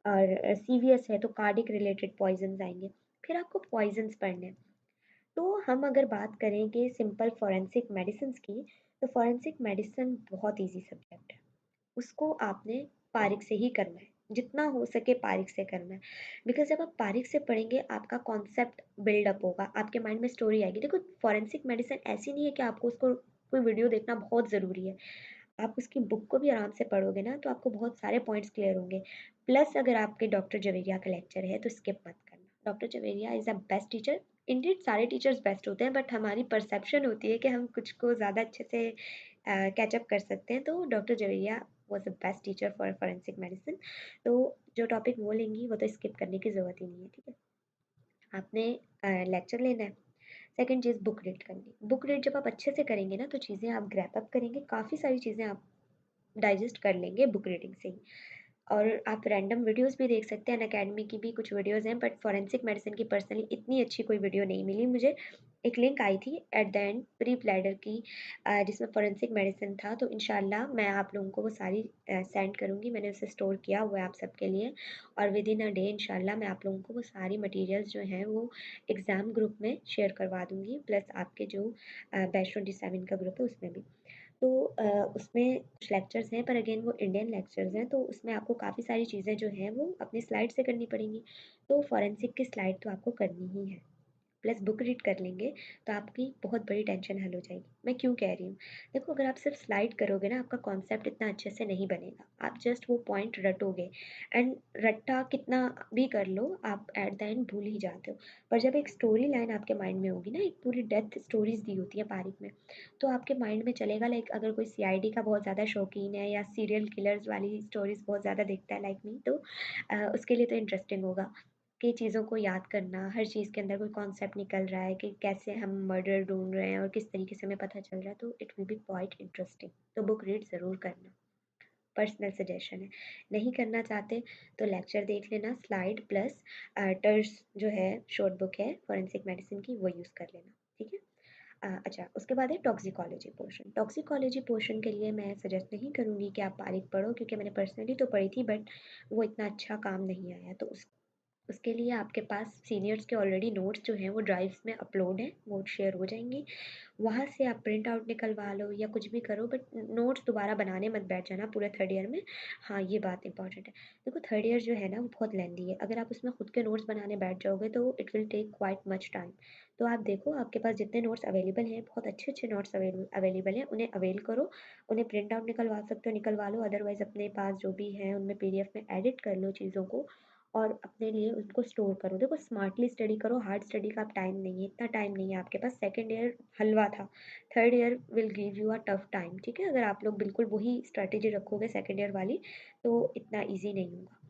और सीवीएस है तो कार्डिक रिलेटेड पॉइजन्स आएंगे। फिर आपको पॉइजन्स पढ़ने हैं। तो हम अगर बात करें कि सिंपल फॉरेंसिक मेडिसिन की, तो फॉरेंसिक मेडिसिन बहुत इजी सब्जेक्ट है, उसको आपने पारिक से ही करना है, जितना हो सके पारिक से करना है। बिकॉज जब आप पारिक से पढ़ेंगे आपका कॉन्सेप्ट बिल्डअप होगा, आपके माइंड में स्टोरी आएगी। देखो फॉरेंसिक मेडिसिन ऐसी नहीं है कि आपको उसको कोई वीडियो देखना बहुत ज़रूरी है, आप उसकी बुक को भी आराम से पढ़ोगे ना तो आपको बहुत सारे पॉइंट्स क्लियर होंगे। प्लस अगर आपके डॉक्टर जवेरिया का लेक्चर है तो स्किप मत करना, doctor Javeria is a best teacher. Indeed सारे टीचर्स बेस्ट होते हैं, बट हमारी परसेप्शन होती है कि हम कुछ को ज़्यादा अच्छे से कैचअप कर सकते हैं। तो doctor Javeria was the best teacher for forensic medicine. तो जो टॉपिक वो लेंगी वो तो स्किप करने की ज़रूरत ही नहीं है, ठीक है। आपने लेक्चर लेना है। सेकंड चीज़, बुक रीड करनी। बुक रीड जब आप अच्छे से करेंगे ना तो चीज़ें आप ग्रैप अप करेंगे, काफ़ी सारी चीज़ें आप डाइजेस्ट कर लेंगे बुक रीडिंग से ही। और आप रैंडम वीडियोस भी देख सकते हैं, अनअकैडमी की भी कुछ वीडियोस हैं, बट फॉरेंसिक मेडिसिन की पर्सनली इतनी अच्छी कोई वीडियो नहीं मिली मुझे। एक लिंक आई थी एट द एंड प्री प्लैडर की, जिसमें फॉरेंसिक मेडिसिन था, तो इंशाल्लाह मैं आप लोगों को वो सारी सेंड करूँगी। मैंने उसे स्टोर किया हुआ है आप सबके लिए, और विद इन अ डे इंशाल्लाह मैं आप लोगों को वो सारी मटेरियल्स जो हैं वो एग्ज़ाम ग्रुप में शेयर करवा दूँगी, प्लस आपके जो बैच 27 का ग्रुप है उसमें भी। तो उसमें कुछ लेक्चर्स हैं, पर अगेन वो इंडियन लेक्चर्स हैं, तो उसमें आपको काफ़ी सारी चीज़ें जो हैं वो अपनी स्लाइड से करनी पड़ेंगी। तो फॉरेंसिक की स्लाइड तो आपको करनी ही है, प्लस बुक रीड कर लेंगे तो आपकी बहुत बड़ी टेंशन हल हो जाएगी। मैं क्यों कह रही हूँ, देखो अगर आप सिर्फ स्लाइड करोगे ना, आपका कॉन्सेप्ट इतना अच्छे से नहीं बनेगा, आप जस्ट वो पॉइंट रटोगे, एंड रट्टा कितना भी कर लो आप एट द एंड भूल ही जाते हो। पर जब एक स्टोरी लाइन आपके माइंड में होगी ना, एक पूरी डेप्थ स्टोरीज दी होती है पारिक में, तो आपके माइंड में चलेगा। लाइक अगर कोई सीआईडी का बहुत ज़्यादा शौकीन है या सीरियल किलर्स वाली स्टोरीज बहुत ज़्यादा देखता है लाइक मी, तो उसके लिए तो इंटरेस्टिंग होगा कि चीज़ों को याद करना, हर चीज़ के अंदर कोई कॉन्सेप्ट निकल रहा है कि कैसे हम मर्डर ढूँढ रहे हैं और किस तरीके से हमें पता चल रहा है, तो it will be quite interesting. तो बुक रीड ज़रूर करना, पर्सनल सजेशन है। नहीं करना चाहते तो लेक्चर देख लेना, स्लाइड प्लस टर्स जो है शॉर्ट बुक है फॉरेंसिक मेडिसिन की, वो यूज़ कर लेना, ठीक है? अच्छा, उसके बाद है टॉक्सिकोलॉजी पोर्शन। टॉक्सिकोलॉजी पोर्शन के लिए मैं सजेस्ट नहीं करूँगी कि आप पारिक पढ़ो, क्योंकि मैंने पर्सनली तो पढ़ी थी, बट वो इतना अच्छा काम नहीं आया। तो उसके लिए आपके पास सीनियर्स के ऑलरेडी नोट्स जो हैं वो ड्राइव्स में अपलोड हैं, वो शेयर हो जाएंगी। वहाँ से आप प्रिंट आउट निकलवा लो या कुछ भी करो, बट नोट्स दोबारा बनाने मत बैठ जाना पूरे थर्ड ईयर में। हाँ, ये बात इंपॉर्टेंट है। देखो थर्ड ईयर जो है ना वो बहुत लेंदी है, अगर आप उसमें खुद के नोट्स बनाने बैठ जाओगे तो it will take quite much time. तो आप देखो आपके पास जितने नोट्स अवेलेबल हैं, बहुत अच्छे अच्छे नोट्स अवेलेबल हैं, उन्हें अवेल करो। उन्हें प्रिंट आउट निकलवा सकते हो निकलवा लो, अदरवाइज अपने पास जो भी है उनमें पीडीएफ में एडिट कर लो चीज़ों को, और अपने लिए उनको स्टोर करो। देखो स्मार्टली स्टडी करो, हार्ड स्टडी का अब टाइम नहीं है, इतना टाइम नहीं है आपके पास। सेकंड ईयर हलवा था, third year will give you a tough time, ठीक है? अगर आप लोग बिल्कुल वही स्ट्रैटेजी रखोगे सेकंड ईयर वाली, तो इतना ईजी नहीं होगा।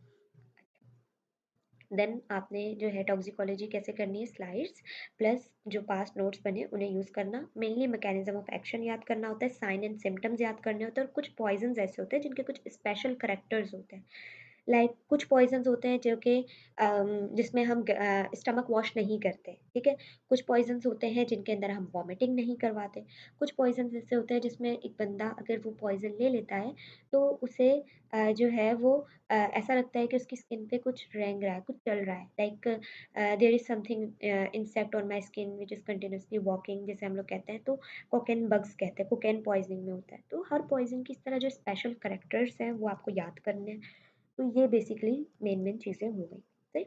देन आपने जो है टॉक्सिकोलॉजी कैसे करनी है, स्लाइड्स प्लस जो पास्ट नोट्स बने उन्हें यूज़ करना, मेनली मैकेनिज्म ऑफ एक्शन याद करना होता है, साइन एंड सिम्टम्स याद करने होते हैं, और कुछ पॉइजन्स ऐसे होते हैं जिनके कुछ स्पेशल करेक्टर्स होते हैं। लाइक कुछ पॉइजन्स होते हैं जो कि जिसमें हम स्टमक वॉश नहीं करते, ठीक है? कुछ पॉइजन्स होते हैं जिनके अंदर हम वॉमिटिंग नहीं करवाते। कुछ पॉइजन्स ऐसे होते हैं जिसमें एक बंदा अगर वो पॉइजन ले लेता है तो उसे जो है वो ऐसा लगता है कि उसकी स्किन पे कुछ रेंग रहा है, कुछ चल रहा है। Like there is something insect on my skin which is continuously walking, जिसे हम लोग कहते हैं, तो कोकेन बग्स कहते हैं, कोकेन पॉइजनिंग में होता है। तो हर पॉइजन की इस तरह जो स्पेशल कैरेक्टर्स हैं वो आपको याद करने हैं। तो ये बेसिकली मेन चीज़ें हो गई, सही?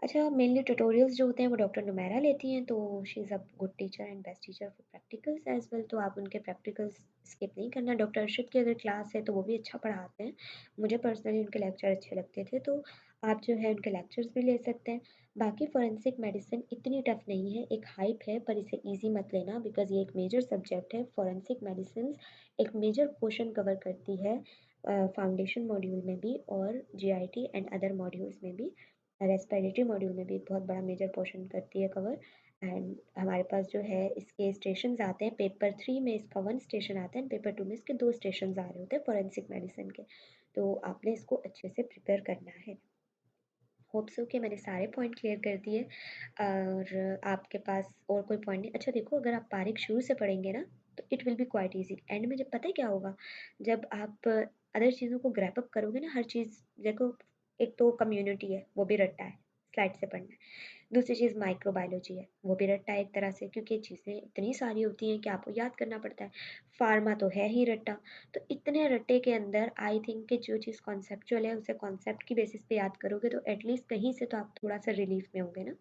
अच्छा, मेनली ट्यूटोरियल्स जो होते हैं वो डॉक्टर नुमैरा लेती हैं, तो she is a good teacher and best teacher for practicals as well, तो आप उनके प्रैक्टिकल्स स्किप नहीं करना। डॉक्टर अरशद की अगर क्लास है तो वो भी अच्छा पढ़ाते हैं, मुझे पर्सनली उनके लेक्चर अच्छे लगते थे, तो आप जो है उनके लेक्चर्स भी ले सकते हैं। बाकी फॉरेंसिक मेडिसिन इतनी टफ नहीं है, एक हाइप है, पर इसे ईजी मत लेना, बिकॉज ये एक मेजर सब्जेक्ट है। फॉरेंसिक मेडिसिन एक मेजर पोर्शन कवर करती है फाउंडेशन मॉड्यूल में भी, और जीआईटी एंड अदर मॉड्यूल्स में भी, रेस्पिरेटरी मॉड्यूल में भी एक बहुत बड़ा मेजर पोर्शन करती है कवर। एंड हमारे पास जो है इसके स्टेशंस आते हैं, पेपर 3 में इसका 1 स्टेशन आता है, एंड पेपर 2 में इसके 2 स्टेशंस आ रहे होते हैं फॉरेंसिक मेडिसिन के। तो आपने इसको अच्छे से प्रिपेयर करना है। होप सो कि मैंने सारे पॉइंट क्लियर कर दिए, और आपके पास और कोई पॉइंट नहीं। अच्छा देखो, अगर आप बारीक शुरू से पढ़ेंगे ना तो it will be quite easy. And में जब पता है क्या होगा, जब आप अदर चीज़ों को ग्रैप अप करोगे ना, हर चीज़ देखो, एक तो कम्युनिटी है वो भी रट्टा है, स्लाइड से पढ़ना है। दूसरी चीज़ माइक्रोबायोलॉजी है, वो भी रट्टा है एक तरह से, क्योंकि चीज़ें इतनी सारी होती हैं कि आपको याद करना पड़ता है। फार्मा तो है ही रट्टा। तो इतने रट्टे के अंदर आई थिंक कि जो चीज़ कॉन्सेप्चुअल है उसे कॉन्सेप्ट की बेसिस पे याद करोगे तो एटलीस्ट कहीं से तो आप थोड़ा सा रिलीफ में होगे ना।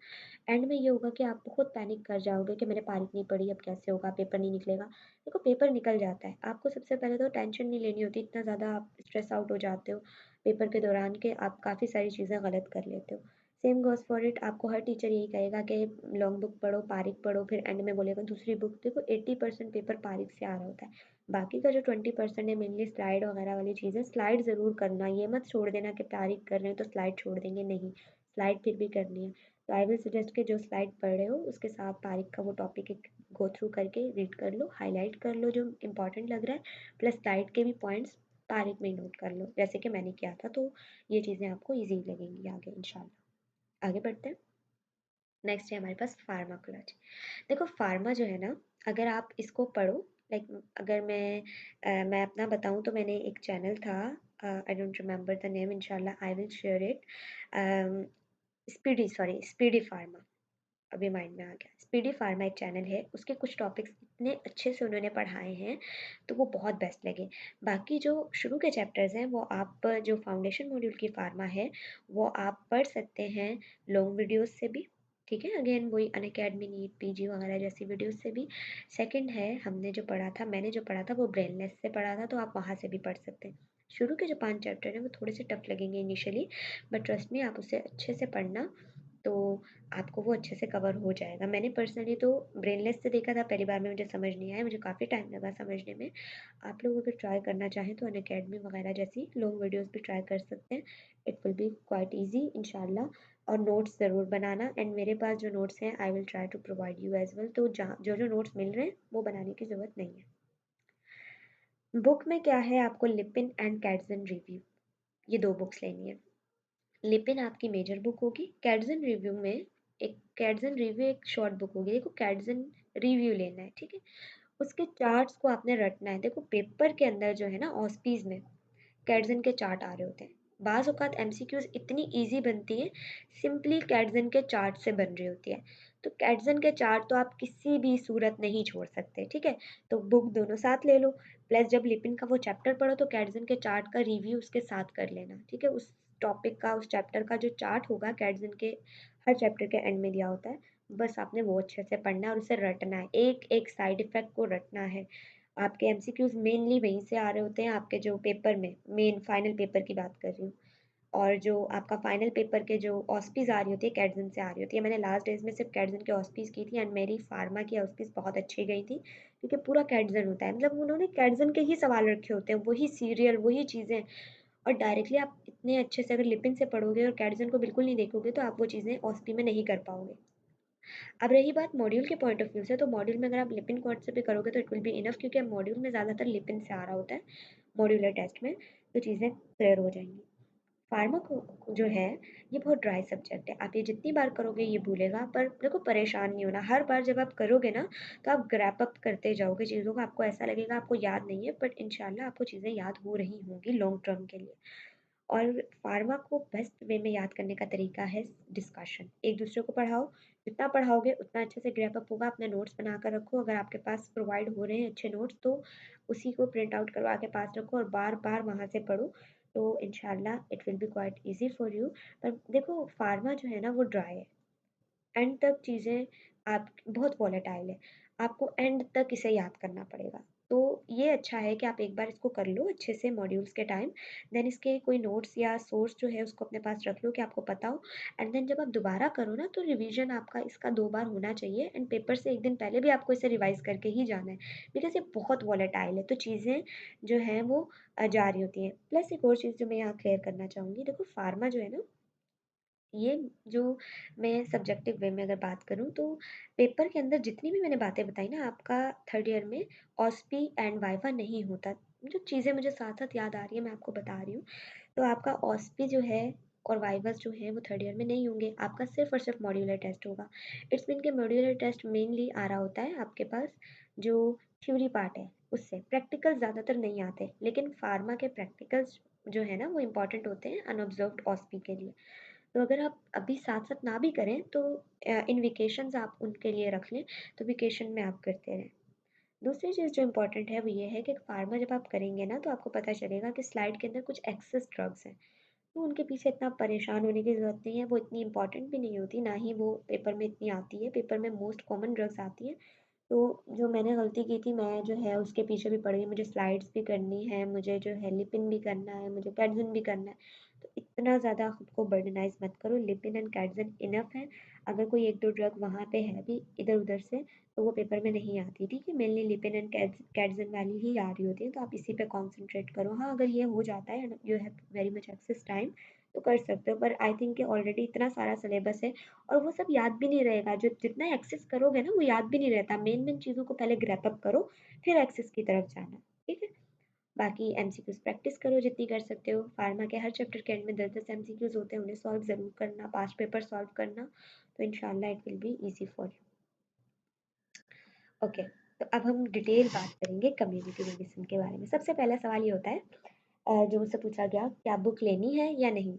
एंड में ये होगा कि आप बहुत पैनिक कर जाओगे कि मैंने पारिक नहीं पढ़ी, अब कैसे होगा, पेपर नहीं निकलेगा। देखो पेपर निकल जाता है, आपको सबसे पहले तो टेंशन नहीं लेनी होती, इतना ज़्यादा आप स्ट्रेस आउट हो जाते हो पेपर के दौरान के आप काफ़ी सारी चीज़ें गलत कर लेते हो। सेम गोज़ फॉर इट, आपको हर टीचर यही कहेगा कि लॉन्ग बुक पढ़ो, पारिक पढ़ो, फिर एंड में बोलेगा दूसरी बुक। देखो 80% पेपर पारिक से आ रहा होता है, बाकी का जो 20% है मेनली स्लाइड वगैरह वाली चीज़ें। स्लाइड ज़रूर करना, ये मत छोड़ देना कि तारीख कर रहे हैं तो स्लाइड छोड़ देंगे, नहीं, स्लाइड फिर भी करनी है। तो आई विल सजेस्ट कि जो स्लाइड पढ़ रहे हो उसके साथ तारीख का वो टॉपिक एक गो थ्रू करके रीड कर लो, हाईलाइट कर लो जो इंपॉर्टेंट लग रहा है, प्लस स्लाइड के भी पॉइंट्स तारीख में ही नोट कर लो, जैसे कि मैंने किया था। तो ये चीज़ें आपको ईज़ी लगेंगी आगे इंशाल्लाह। आगे बढ़ते हैं। नेक्स्ट है हमारे पास फार्माकोलॉजी। देखो फार्मा जो है ना, अगर आप इसको पढ़ो, लाइक अगर मैं अपना बताऊँ तो मैंने एक चैनल था, I don't remember the name, इंशाल्लाह I will share it. Speedy pharma, अभी माइंड में आ गया। स्पीडी फार्मा एक चैनल है, उसके कुछ टॉपिक्स इतने अच्छे से उन्होंने पढ़ाए हैं, तो वो बहुत बेस्ट लगे। बाकी जो शुरू के चैप्टर्स हैं वो आप जो फाउंडेशन मॉड्यूल की फार्मा है वो आप पढ़ सकते हैं लॉन्ग वीडियोस से भी, ठीक है। अगेन वही अनअकैडमी, नीट, पीजी वगैरह जैसी वीडियोस से भी। सेकंड है, हमने जो पढ़ा था, मैंने जो पढ़ा था वो ब्रेनलेस से पढ़ा था, तो आप वहाँ से भी पढ़ सकते हैं। शुरू के जो 5 चैप्टर हैं वो थोड़े से टफ लगेंगे इनिशियली, बट ट्रस्ट में आप उसे अच्छे से पढ़ना, तो आपको वो अच्छे से कवर हो जाएगा। मैंने पर्सनली तो ब्रेनलेस से देखा था, पहली बार में मुझे समझ नहीं आया, मुझे काफ़ी टाइम लगा समझने में। आप लोग अगर ट्राई करना चाहें तो अनअकैडमी वगैरह जैसी लॉन्ग वीडियोस भी ट्राई कर सकते हैं। It will be quite easy इंशाल्लाह। और नोट्स ज़रूर बनाना, एंड मेरे पास जो नोट्स हैं I will try to provide you as well. तो जहाँ जो जो नोट्स मिल रहे हैं वो बनाने की ज़रूरत नहीं है। बुक में क्या है, आपको लिपिन एंड कैटसन रिव्यू, ये 2 बुक्स लेनी है। लिपिन आपकी मेजर बुक होगी, कैटसन रिव्यू एक शॉर्ट बुक होगी। देखो कैटसन रिव्यू लेना है, ठीक है। उसके चार्ट्स को आपने रटना है। देखो पेपर के अंदर जो है ना, ऑस्पीज में कैटसन के चार्ट आ रहे होते हैं। बाज़ औक़ात एमसीक्यूज़ इतनी ईज़ी बनती है, सिंपली कैटसन के चार्ट से बन रही होती है। तो कैटसन के चार्ट तो आप किसी भी सूरत नहीं छोड़ सकते, ठीक है? तो बुक दोनों साथ ले लो, प्लस जब लिपिन का वो चैप्टर पढ़ो तो कैटसन के चार्ट का रिव्यू उसके साथ कर लेना, ठीक है? उस टॉपिक का, उस चैप्टर का जो चार्ट होगा कैटसन के हर चैप्टर के एंड में दिया होता है, बस आपने वो अच्छे से पढ़ना है और उसे रटना है। एक-एक साइड इफ़ेक्ट को रटना है। आपके एमसीक्यूज़ मेनली वहीं से आ रहे होते हैं, आपके जो पेपर में, मेन फाइनल पेपर की बात कर रही हूँ। और जो आपका फाइनल पेपर के जो ऑस्पीज़ आ रही होती है, कैटसन से आ रही होती है। मैंने लास्ट डेज़ में सिर्फ कैटसन की ऑस्पीज़ की थी, एंड मेरी फार्मा की ऑस्पीज़ बहुत अच्छी गई थी, क्योंकि पूरा कैटसन होता है। मतलब उन्होंने कैटसन के ही सवाल रखे होते हैं, वही सीरियल, वही चीज़ें। और डायरेक्टली आप इतने अच्छे से अगर लिपिन से पढ़ोगे और कैटसन को बिल्कुल नहीं देखोगे, तो आप वो चीज़ें ऑस्पी में नहीं कर पाओगे। अब रही बात मॉड्यूल के पॉइंट ऑफ व्यू से, तो मॉड्यूल में अगर आप लिपिन कोड से भी करोगे तो इट विल बी इनफ, क्योंकि मॉड्यूल में ज़्यादातर लिपिन से आ रहा होता है मॉड्यूलर टेस्ट में, तो चीज़ें क्लियर हो जाएंगी। फार्मा को जो है, ये बहुत ड्राई सब्जेक्ट है। आप ये जितनी बार करोगे ये भूलेगा, पर देखो परेशान नहीं होना। हर बार जब आप करोगे ना, तो आप ग्रैप अप करते जाओगे चीज़ों को। आपको ऐसा लगेगा आपको याद नहीं है, बट इंशाल्लाह आपको चीज़ें याद हो रही होंगी लॉन्ग टर्म के लिए। और फार्मा को बेस्ट वे में याद करने का तरीका है डिस्कशन। एक दूसरे को पढ़ाओ, जितना पढ़ाओगे उतना अच्छे से ग्रैप अप होगा। अपने नोट्स बना कर रखो, अगर आपके पास प्रोवाइड हो रहे हैं अच्छे नोट्स तो उसी को प्रिंट आउट करवा के पास रखो और बार बार वहाँ से पढ़ो, तो इंशाल्लाह it will be quite easy for you. पर देखो फार्मा जो है ना वो ड्राई है, एंड तक चीज़ें आप बहुत वॉलेटाइल है, आपको एंड तक इसे याद करना पड़ेगा। तो ये अच्छा है कि आप एक बार इसको कर लो अच्छे से मॉड्यूल्स के टाइम, देन इसके कोई नोट्स या सोर्स जो है उसको अपने पास रख लो कि आपको पता हो। एंड देन जब आप दोबारा करो ना, तो रिवीजन आपका इसका 2 बार होना चाहिए, एंड पेपर से 1 दिन पहले भी आपको इसे रिवाइज़ करके ही जाना है, बिकॉज़ ये बहुत वॉलेटाइल है, तो चीज़ें जो हैं वो जा रही होती हैं। प्लस एक और चीज़ जो मैं यहाँ क्लियर करना चाहूँगी, देखो फार्मा जो है ना, ये जो मैं सब्जेक्टिव वे में अगर बात करूँ तो पेपर के अंदर जितनी भी मैंने बातें बताई ना, आपका थर्ड ईयर में ऑस्पी एंड वाइवा नहीं होता। जो चीज़ें मुझे साथ साथ याद आ रही है मैं आपको बता रही हूँ। तो आपका ऑस्पी जो है और वाइवास जो है वो थर्ड ईयर में नहीं होंगे, आपका सिर्फ और सिर्फ मॉड्यूलर टेस्ट होगा। इट्स मीन के मॉड्यूलर टेस्ट मेनली आ रहा होता है आपके पास जो थ्योरी पार्ट है उससे, प्रैक्टिकल ज़्यादातर नहीं आते, लेकिन फार्मा के प्रैक्टिकल्स जो है ना वो इंपॉर्टेंट होते हैं अनऑब्जर्व्ड ऑस्पी के लिए। तो अगर आप अभी साथ-साथ ना भी करें तो इन वेकेशंस आप उनके लिए रख लें, तो वेकेशन में आप करते रहें। दूसरी चीज़ जो इम्पोर्टेंट है वो ये है कि फार्मा जब आप करेंगे ना, तो आपको पता चलेगा कि स्लाइड के अंदर कुछ एक्सेस ड्रग्स हैं, तो उनके पीछे इतना परेशान होने की ज़रूरत नहीं है, वो इतनी इम्पोर्टेंट भी नहीं होती, ना ही वो पेपर में इतनी आती है। पेपर में मोस्ट कॉमन ड्रग्स आती हैं। तो जो मैंने गलती की थी, मैं जो है उसके पीछे भी पड़ गई। मुझे स्लाइड्स भी करनी है, मुझे जो है लिपिन भी करना है, मुझे कैटज़न भी करना है। तो इतना ज़्यादा खुद को बर्डनाइज़ मत करो, लिपिन एंड कैटज़न इनफ है। अगर कोई 1-2 ड्रग वहाँ पे है भी इधर-उधर से, तो वो पेपर में नहीं आती, ठीक है? मेनली लिपिन एंड कैटज़न वाली ही आ रही होती है, तो आप इसी पे कॉन्संट्रेट करो। हाँ, अगर ये हो जाता है and you have very much excess time, तो कर सकते हो, पर आई थिंक कि ऑलरेडी इतना सारा सिलेबस है और वो सब याद भी नहीं रहेगा। जो जितना एक्सेस करोगे ना वो याद भी नहीं रहता। मेन मेन चीज़ों को पहले ग्रैप अप करो, फिर एक्सेस की तरफ जाना, ठीक है? बाकी एमसीक्यूज प्रैक्टिस करो जितनी कर सकते हो। फार्मा के हर चैप्टर के एंड में 10-10 एमसीक्यूज होते हैं, उन्हें सॉल्व ज़रूर करना, पास्ट पेपर सॉल्व करना, तो इंशाल्लाह it will be easy for you. Okay, तो अब हम डिटेल बात करेंगे कम्युनिटी मेडिसिन के बारे में। सबसे पहला सवाल ये होता है जो मुझसे पूछा गया, क्या बुक लेनी है या नहीं?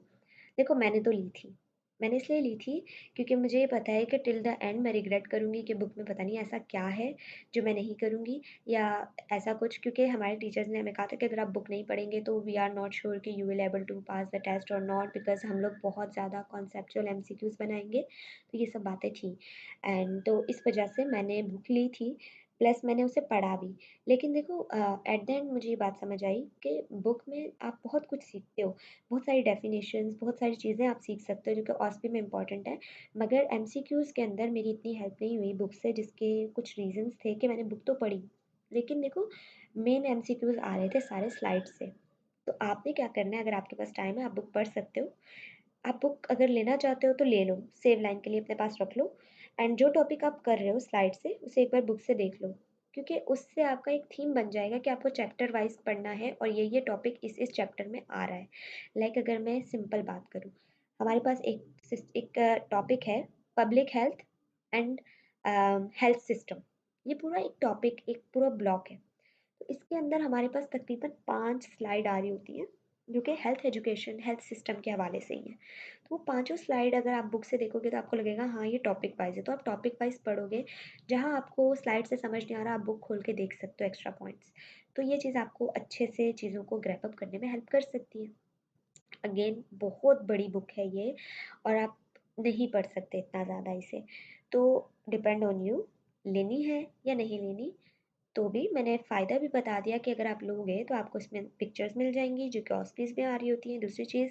देखो, मैंने तो ली थी। मैंने इसलिए ली थी क्योंकि मुझे ये पता है कि टिल द एंड मैं रिग्रेट करूँगी कि बुक में पता नहीं ऐसा क्या है जो मैं नहीं करूँगी, या ऐसा कुछ, क्योंकि हमारे टीचर्स ने हमें कहा था कि अगर आप बुक नहीं पढ़ेंगे तो वी आर नॉट श्योर कि you will able to pass the test और नॉट, बिकॉज़ हम लोग बहुत ज़्यादा कॉन्सेप्चुअल एमसीक्यूज़ बनाएँगे। तो ये सब बातें थी, एंड तो इस वजह से मैंने बुक ली थी, प्लस मैंने उसे पढ़ा भी। लेकिन देखो, एट द एंड मुझे ये बात समझ आई कि बुक में आप बहुत कुछ सीखते हो, बहुत सारी डेफिनेशंस, बहुत सारी चीज़ें आप सीख सकते हो जो कि ऑस्पी में इंपॉर्टेंट है। मगर एमसीक्यूज़ के अंदर मेरी इतनी हेल्प नहीं हुई बुक से, जिसके कुछ रीजंस थे कि मैंने बुक तो पढ़ी, लेकिन देखो मेन एमसीक्यूज़ आ रहे थे सारे स्लाइड से। तो आपने क्या करना है, अगर आपके पास टाइम है आप बुक पढ़ सकते हो। आप बुक अगर लेना चाहते हो तो ले लो, सेव लाइन के लिए अपने पास रख लो, एंड जो टॉपिक आप कर रहे हो स्लाइड से उसे एक बार बुक से देख लो, क्योंकि उससे आपका एक थीम बन जाएगा कि आपको चैप्टर वाइज पढ़ना है और ये टॉपिक इस चैप्टर में आ रहा है। लाइक अगर मैं सिंपल बात करूँ, हमारे पास एक टॉपिक है, public health and health system. ये पूरा एक टॉपिक, एक पूरा ब्लॉक है। तो इसके अंदर हमारे पास तकरीबन 5 स्लाइड आ रही होती हैं, जो कि हेल्थ एजुकेशन, हेल्थ सिस्टम के हवाले से ही है। तो वो पाँचों स्लाइड अगर आप बुक से देखोगे तो आपको लगेगा हाँ ये टॉपिक वाइज़ है, तो आप टॉपिक वाइज़ पढ़ोगे। जहाँ आपको स्लाइड से समझ नहीं आ रहा, आप बुक खोल के देख सकते हो एक्स्ट्रा पॉइंट्स। तो ये चीज़ आपको अच्छे से चीज़ों को ग्रैप अप करने में हेल्प कर सकती है। अगेन बहुत बड़ी बुक है ये, और आप नहीं पढ़ सकते इतना ज़्यादा इसे। तो डिपेंड ऑन यू, लेनी है या नहीं लेनी। तो भी मैंने फ़ायदा भी बता दिया कि अगर आप लोगे तो आपको इसमें पिक्चर्स मिल जाएँगी जो कि ऑस्पीज़ में आ रही होती हैं। दूसरी चीज़,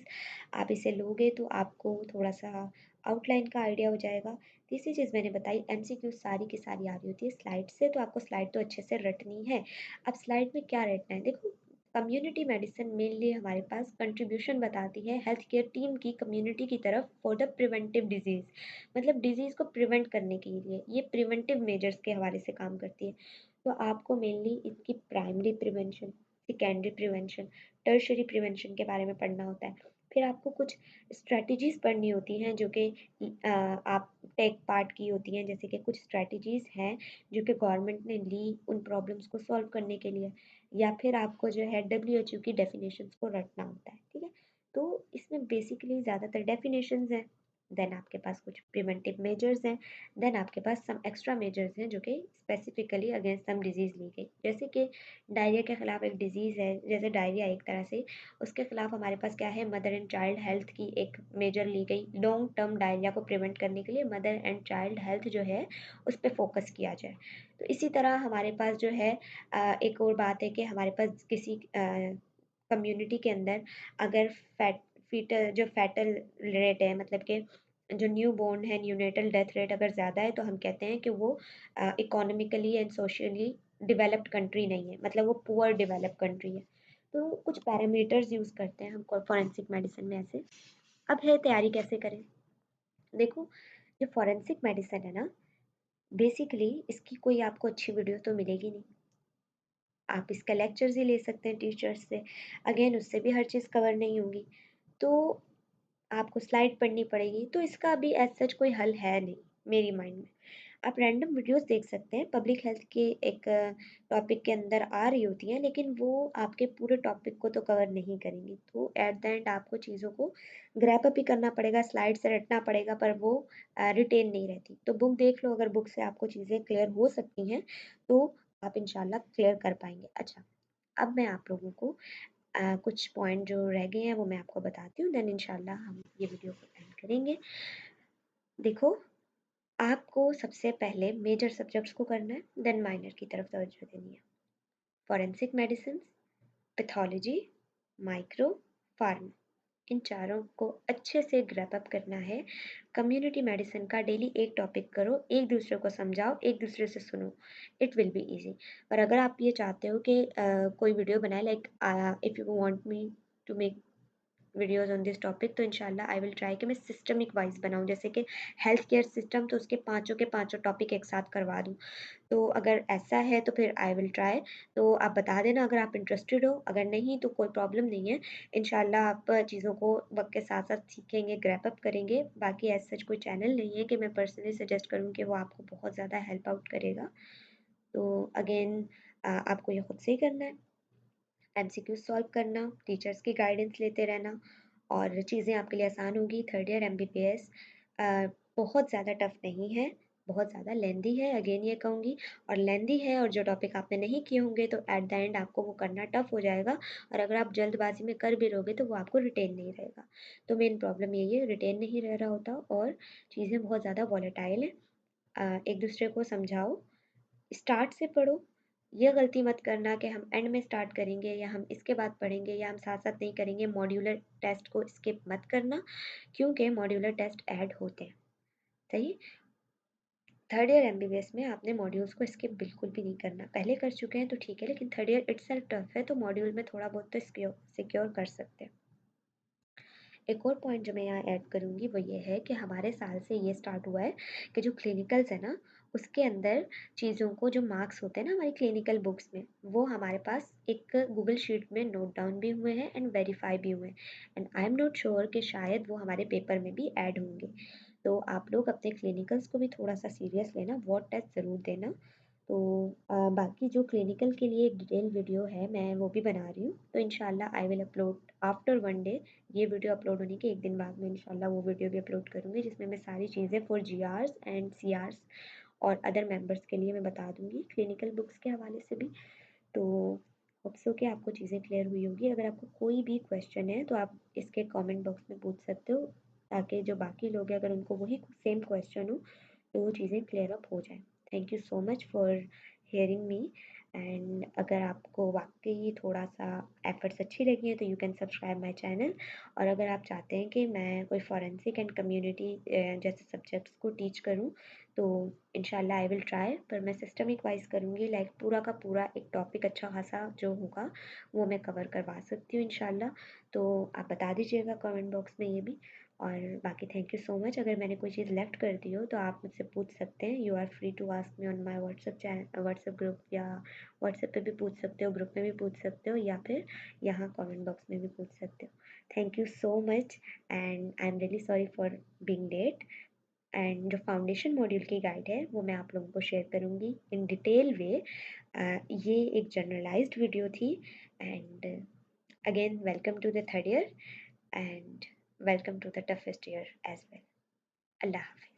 आप इसे लोगे तो आपको थोड़ा-सा आउटलाइन का आइडिया हो जाएगा। तीसरी चीज़ मैंने बताई, एमसीक्यू सारी की सारी आ रही होती है स्लाइड से, तो आपको स्लाइड तो अच्छे से रटनी है। अब स्लाइड में क्या रटना है, देखो कम्युनिटी मेडिसिन मेनली हमारे पास कंट्रीब्यूशन बताती है हेल्थ केयर टीम की कम्युनिटी की तरफ फॉर द प्रिवेंटिव डिजीज़, मतलब डिजीज़ को प्रिवेंट करने के लिए ये प्रिवेंटिव मेजर्स के हवाले से काम करती है। तो आपको मेनली इसकी primary prevention, secondary prevention, tertiary prevention के बारे में पढ़ना होता है। फिर आपको कुछ स्ट्रैटेजीज़ पढ़नी होती हैं जो कि आप टेक पार्ट की होती हैं, जैसे कि कुछ स्ट्रैटेजीज़ हैं जो कि गवर्नमेंट ने ली उन प्रॉब्लम्स को सॉल्व करने के लिए, या फिर आपको जो है डब्ल्यूएचओ की डेफिनेशंस को रटना होता है, ठीक है? तो इसमें बेसिकली ज़्यादातर डेफिनेशंस हैं, देन आपके पास कुछ प्रिवेंटिव मेजर्स हैं, देन आपके पास सम एक्स्ट्रा मेजर्स हैं जो कि स्पेसिफिकली अगेंस्ट सम डिजीज़ ली गई। जैसे कि डायरिया के खिलाफ एक डिजीज़ है, जैसे डायरिया एक तरह से, उसके खिलाफ हमारे पास क्या है, मदर एंड चाइल्ड हेल्थ की एक मेजर ली गई। लॉन्ग टर्म डायरिया को प्रिवेंट करने के लिए मदर एंड चाइल्ड हेल्थ जो है उस पे फोकस किया जाए। तो इसी तरह हमारे पास जो है एक और बात है कि हमारे पास किसी कम्युनिटी के अंदर अगर फैटल रेट है, मतलब कि जो न्यू बोर्न है, न्यूनेटल डेथ रेट अगर ज़्यादा है, तो हम कहते हैं कि वो economically and socially developed country नहीं है, मतलब वो पुअर डेवलप्ड कंट्री है। तो कुछ पैरामीटर्स यूज़ करते हैं हम फॉरेंसिक मेडिसिन में ऐसे। अब है तैयारी कैसे करें? देखो, जो फॉरेंसिक मेडिसिन है ना, बेसिकली इसकी कोई आपको अच्छी वीडियो तो मिलेगी नहीं। आप इसका लेक्चर्स ही ले सकते हैं टीचर्स से। अगेन उससे भी हर चीज़ कवर नहीं होगी। तो आपको स्लाइड पढ़नी पड़ेगी, तो इसका अभी एज़ सच कोई हल है नहीं मेरी माइंड में। आप रैंडम वीडियोस देख सकते हैं, पब्लिक हेल्थ के एक टॉपिक के अंदर आ रही होती हैं, लेकिन वो आपके पूरे टॉपिक को तो कवर नहीं करेंगी। तो एट द एंड आपको चीज़ों को ग्रैप अप ही करना पड़ेगा, स्लाइड से रटना पड़ेगा, पर वो रिटेन नहीं रहती। तो बुक देख लो, अगर बुक से आपको चीज़ें क्लियर हो सकती हैं, तो आप इंशाल्लाह क्लियर कर पाएँगे। अच्छा, अब मैं आप लोगों को कुछ पॉइंट जो रह गए हैं वो मैं आपको बताती हूँ, देन इंशाल्लाह हम ये वीडियो को एंड करेंगे। देखो, आपको सबसे पहले मेजर सब्जेक्ट्स को करना है, देन माइनर की तरफ तवज्जो देनी है। Forensic medicine, pathology, micro, pharma, इन चारों को अच्छे से ग्रैप अप करना है। कम्युनिटी मेडिसिन का डेली एक टॉपिक करो, एक दूसरे को समझाओ, एक दूसरे से सुनो, इट विल बी ईजी। पर अगर आप ये चाहते हो कि कोई वीडियो बनाए, like if you want me to make videos on this topic, तो इंशाल्लाह आई विल ट्राई कि मैं सिस्टमिक वाइज़ बनाऊँ, जैसे कि हेल्थ केयर सिस्टम तो उसके पाँचों के पाँचों टॉपिक एक साथ करवा दूँ। तो अगर ऐसा है तो फिर आई विल ट्राई। तो आप बता देना अगर आप इंटरेस्टेड हो, अगर नहीं तो कोई प्रॉब्लम नहीं है। इंशाल्लाह आप चीज़ों को वक़्त के साथ-साथ सीखेंगे, ग्रैब अप करेंगे। बाकी एज़ सच कोई चैनल नहीं है कि मैं पर्सनली सजेस्ट करूँ कि वो आपको बहुत ज़्यादा हेल्प आउट करेगा। तो अगेन आपको ये खुद से ही करना है। एमसीक्यू सॉल्व करना, टीचर्स की गाइडेंस लेते रहना और चीज़ें आपके लिए आसान होगी। थर्ड ईयर एमबीबीएस बहुत ज़्यादा टफ नहीं है, बहुत ज़्यादा लेंदी है, अगेन ये कहूँगी। और लेंदी है और जो टॉपिक आपने नहीं किए होंगे तो एट द एंड आपको वो करना टफ हो जाएगा, और अगर आप जल्दबाजी में कर भी लोगे तो वो आपको रिटेन नहीं रहेगा। तो मेन प्रॉब्लम यही है, रिटेन नहीं रह रहा होता और चीज़ें बहुत ज़्यादा वॉलेटाइल हैं। एक दूसरे को समझाओ, स्टार्ट से पढ़ो। ये गलती मत करना कि हम एंड में स्टार्ट करेंगे या हम इसके बाद पढ़ेंगे या हम साथ-साथ नहीं करेंगे। मॉड्यूलर टेस्ट को स्किप मत करना, क्योंकि मॉड्यूलर टेस्ट ऐड होते हैं। सही? थर्ड ईयर एमबीबीएस में आपने मॉड्यूल्स को स्किप बिल्कुल भी नहीं करना। पहले कर चुके हैं तो ठीक है, लेकिन थर्ड ईयर इटसेल्फ टफ है, तो मॉड्यूल में थोड़ा बहुत तो सिक्योर कर सकते हैं। एक और पॉइंट जो मैं यहाँ ऐड करूँगी वो ये है कि हमारे साल से ये स्टार्ट हुआ है कि जो क्लिनिकल्स है ना, उसके अंदर चीज़ों को, जो मार्क्स होते हैं ना हमारी क्लिनिकल बुक्स में, वो हमारे पास एक गूगल शीट में नोट डाउन भी हुए हैं एंड वेरीफाई भी हुए हैं। And I am not sure कि शायद वो हमारे पेपर में भी ऐड होंगे। तो आप लोग अपने क्लिनिकल्स को भी थोड़ा सा सीरियस लेना, वॉट टेस्ट ज़रूर देना। तो बाकी जो क्लिनिकल के लिए एक डिटेल वीडियो है मैं वो भी बना रही हूँ, तो इंशाल्लाह I will upload after 1 day. ये वीडियो अपलोड होने के एक दिन बाद में इंशाल्लाह वो वीडियो भी अपलोड करूँगी, जिसमें मैं सारी चीज़ें फॉर जीआर्स एंड सीआर्स और अदर मेंबर्स के लिए मैं बता दूँगी, क्लिनिकल बुक्स के हवाले से भी। तो होप सो कि आपको चीज़ें क्लियर हुई होगी। अगर आपको कोई भी क्वेश्चन है तो आप इसके कमेंट बॉक्स में पूछ सकते हो, ताकि जो बाकी लोग हैं अगर उनको वही सेम क्वेश्चन हो तो वो चीज़ें क्लियर अप हो जाएँ। Thank you so much for hearing me. And अगर आपको वाक़ई थोड़ा-सा एफर्ट्स अच्छी लगी हैं तो you can subscribe my channel. और अगर आप चाहते हैं कि मैं कोई फॉरेंसिक एंड कम्युनिटी जैसे सब्जेक्ट्स को टीच करूँ, तो इंशाल्लाह आई विल ट्राई, पर मैं सिस्टमिक वाइज़ करूँगी। लाइक पूरा का पूरा एक टॉपिक अच्छा खासा जो होगा वो मैं कवर करवा सकती हूँ इंशाल्लाह। तो आप बता दीजिएगा कमेंट बॉक्स में ये भी। और बाकी थैंक यू सो मच। अगर मैंने कोई चीज़ लेफ़्ट कर दी हो तो आप मुझसे पूछ सकते हैं। You are free to ask me on my WhatsApp group, या व्हाट्सएप पे भी पूछ सकते हो, ग्रुप में भी पूछ सकते हो, या फिर यहाँ कमेंट बॉक्स में भी पूछ सकते हो। Thank you so much and I am really sorry for being late. And जो फाउंडेशन मॉड्यूल की गाइड है वो मैं आप लोगों को शेयर करूँगी इन डिटेल वे। ये एक जनरलाइज्ड वीडियो थी। And again welcome to the third year and welcome to the toughest year as well. अल्लाह हाफ़िज़।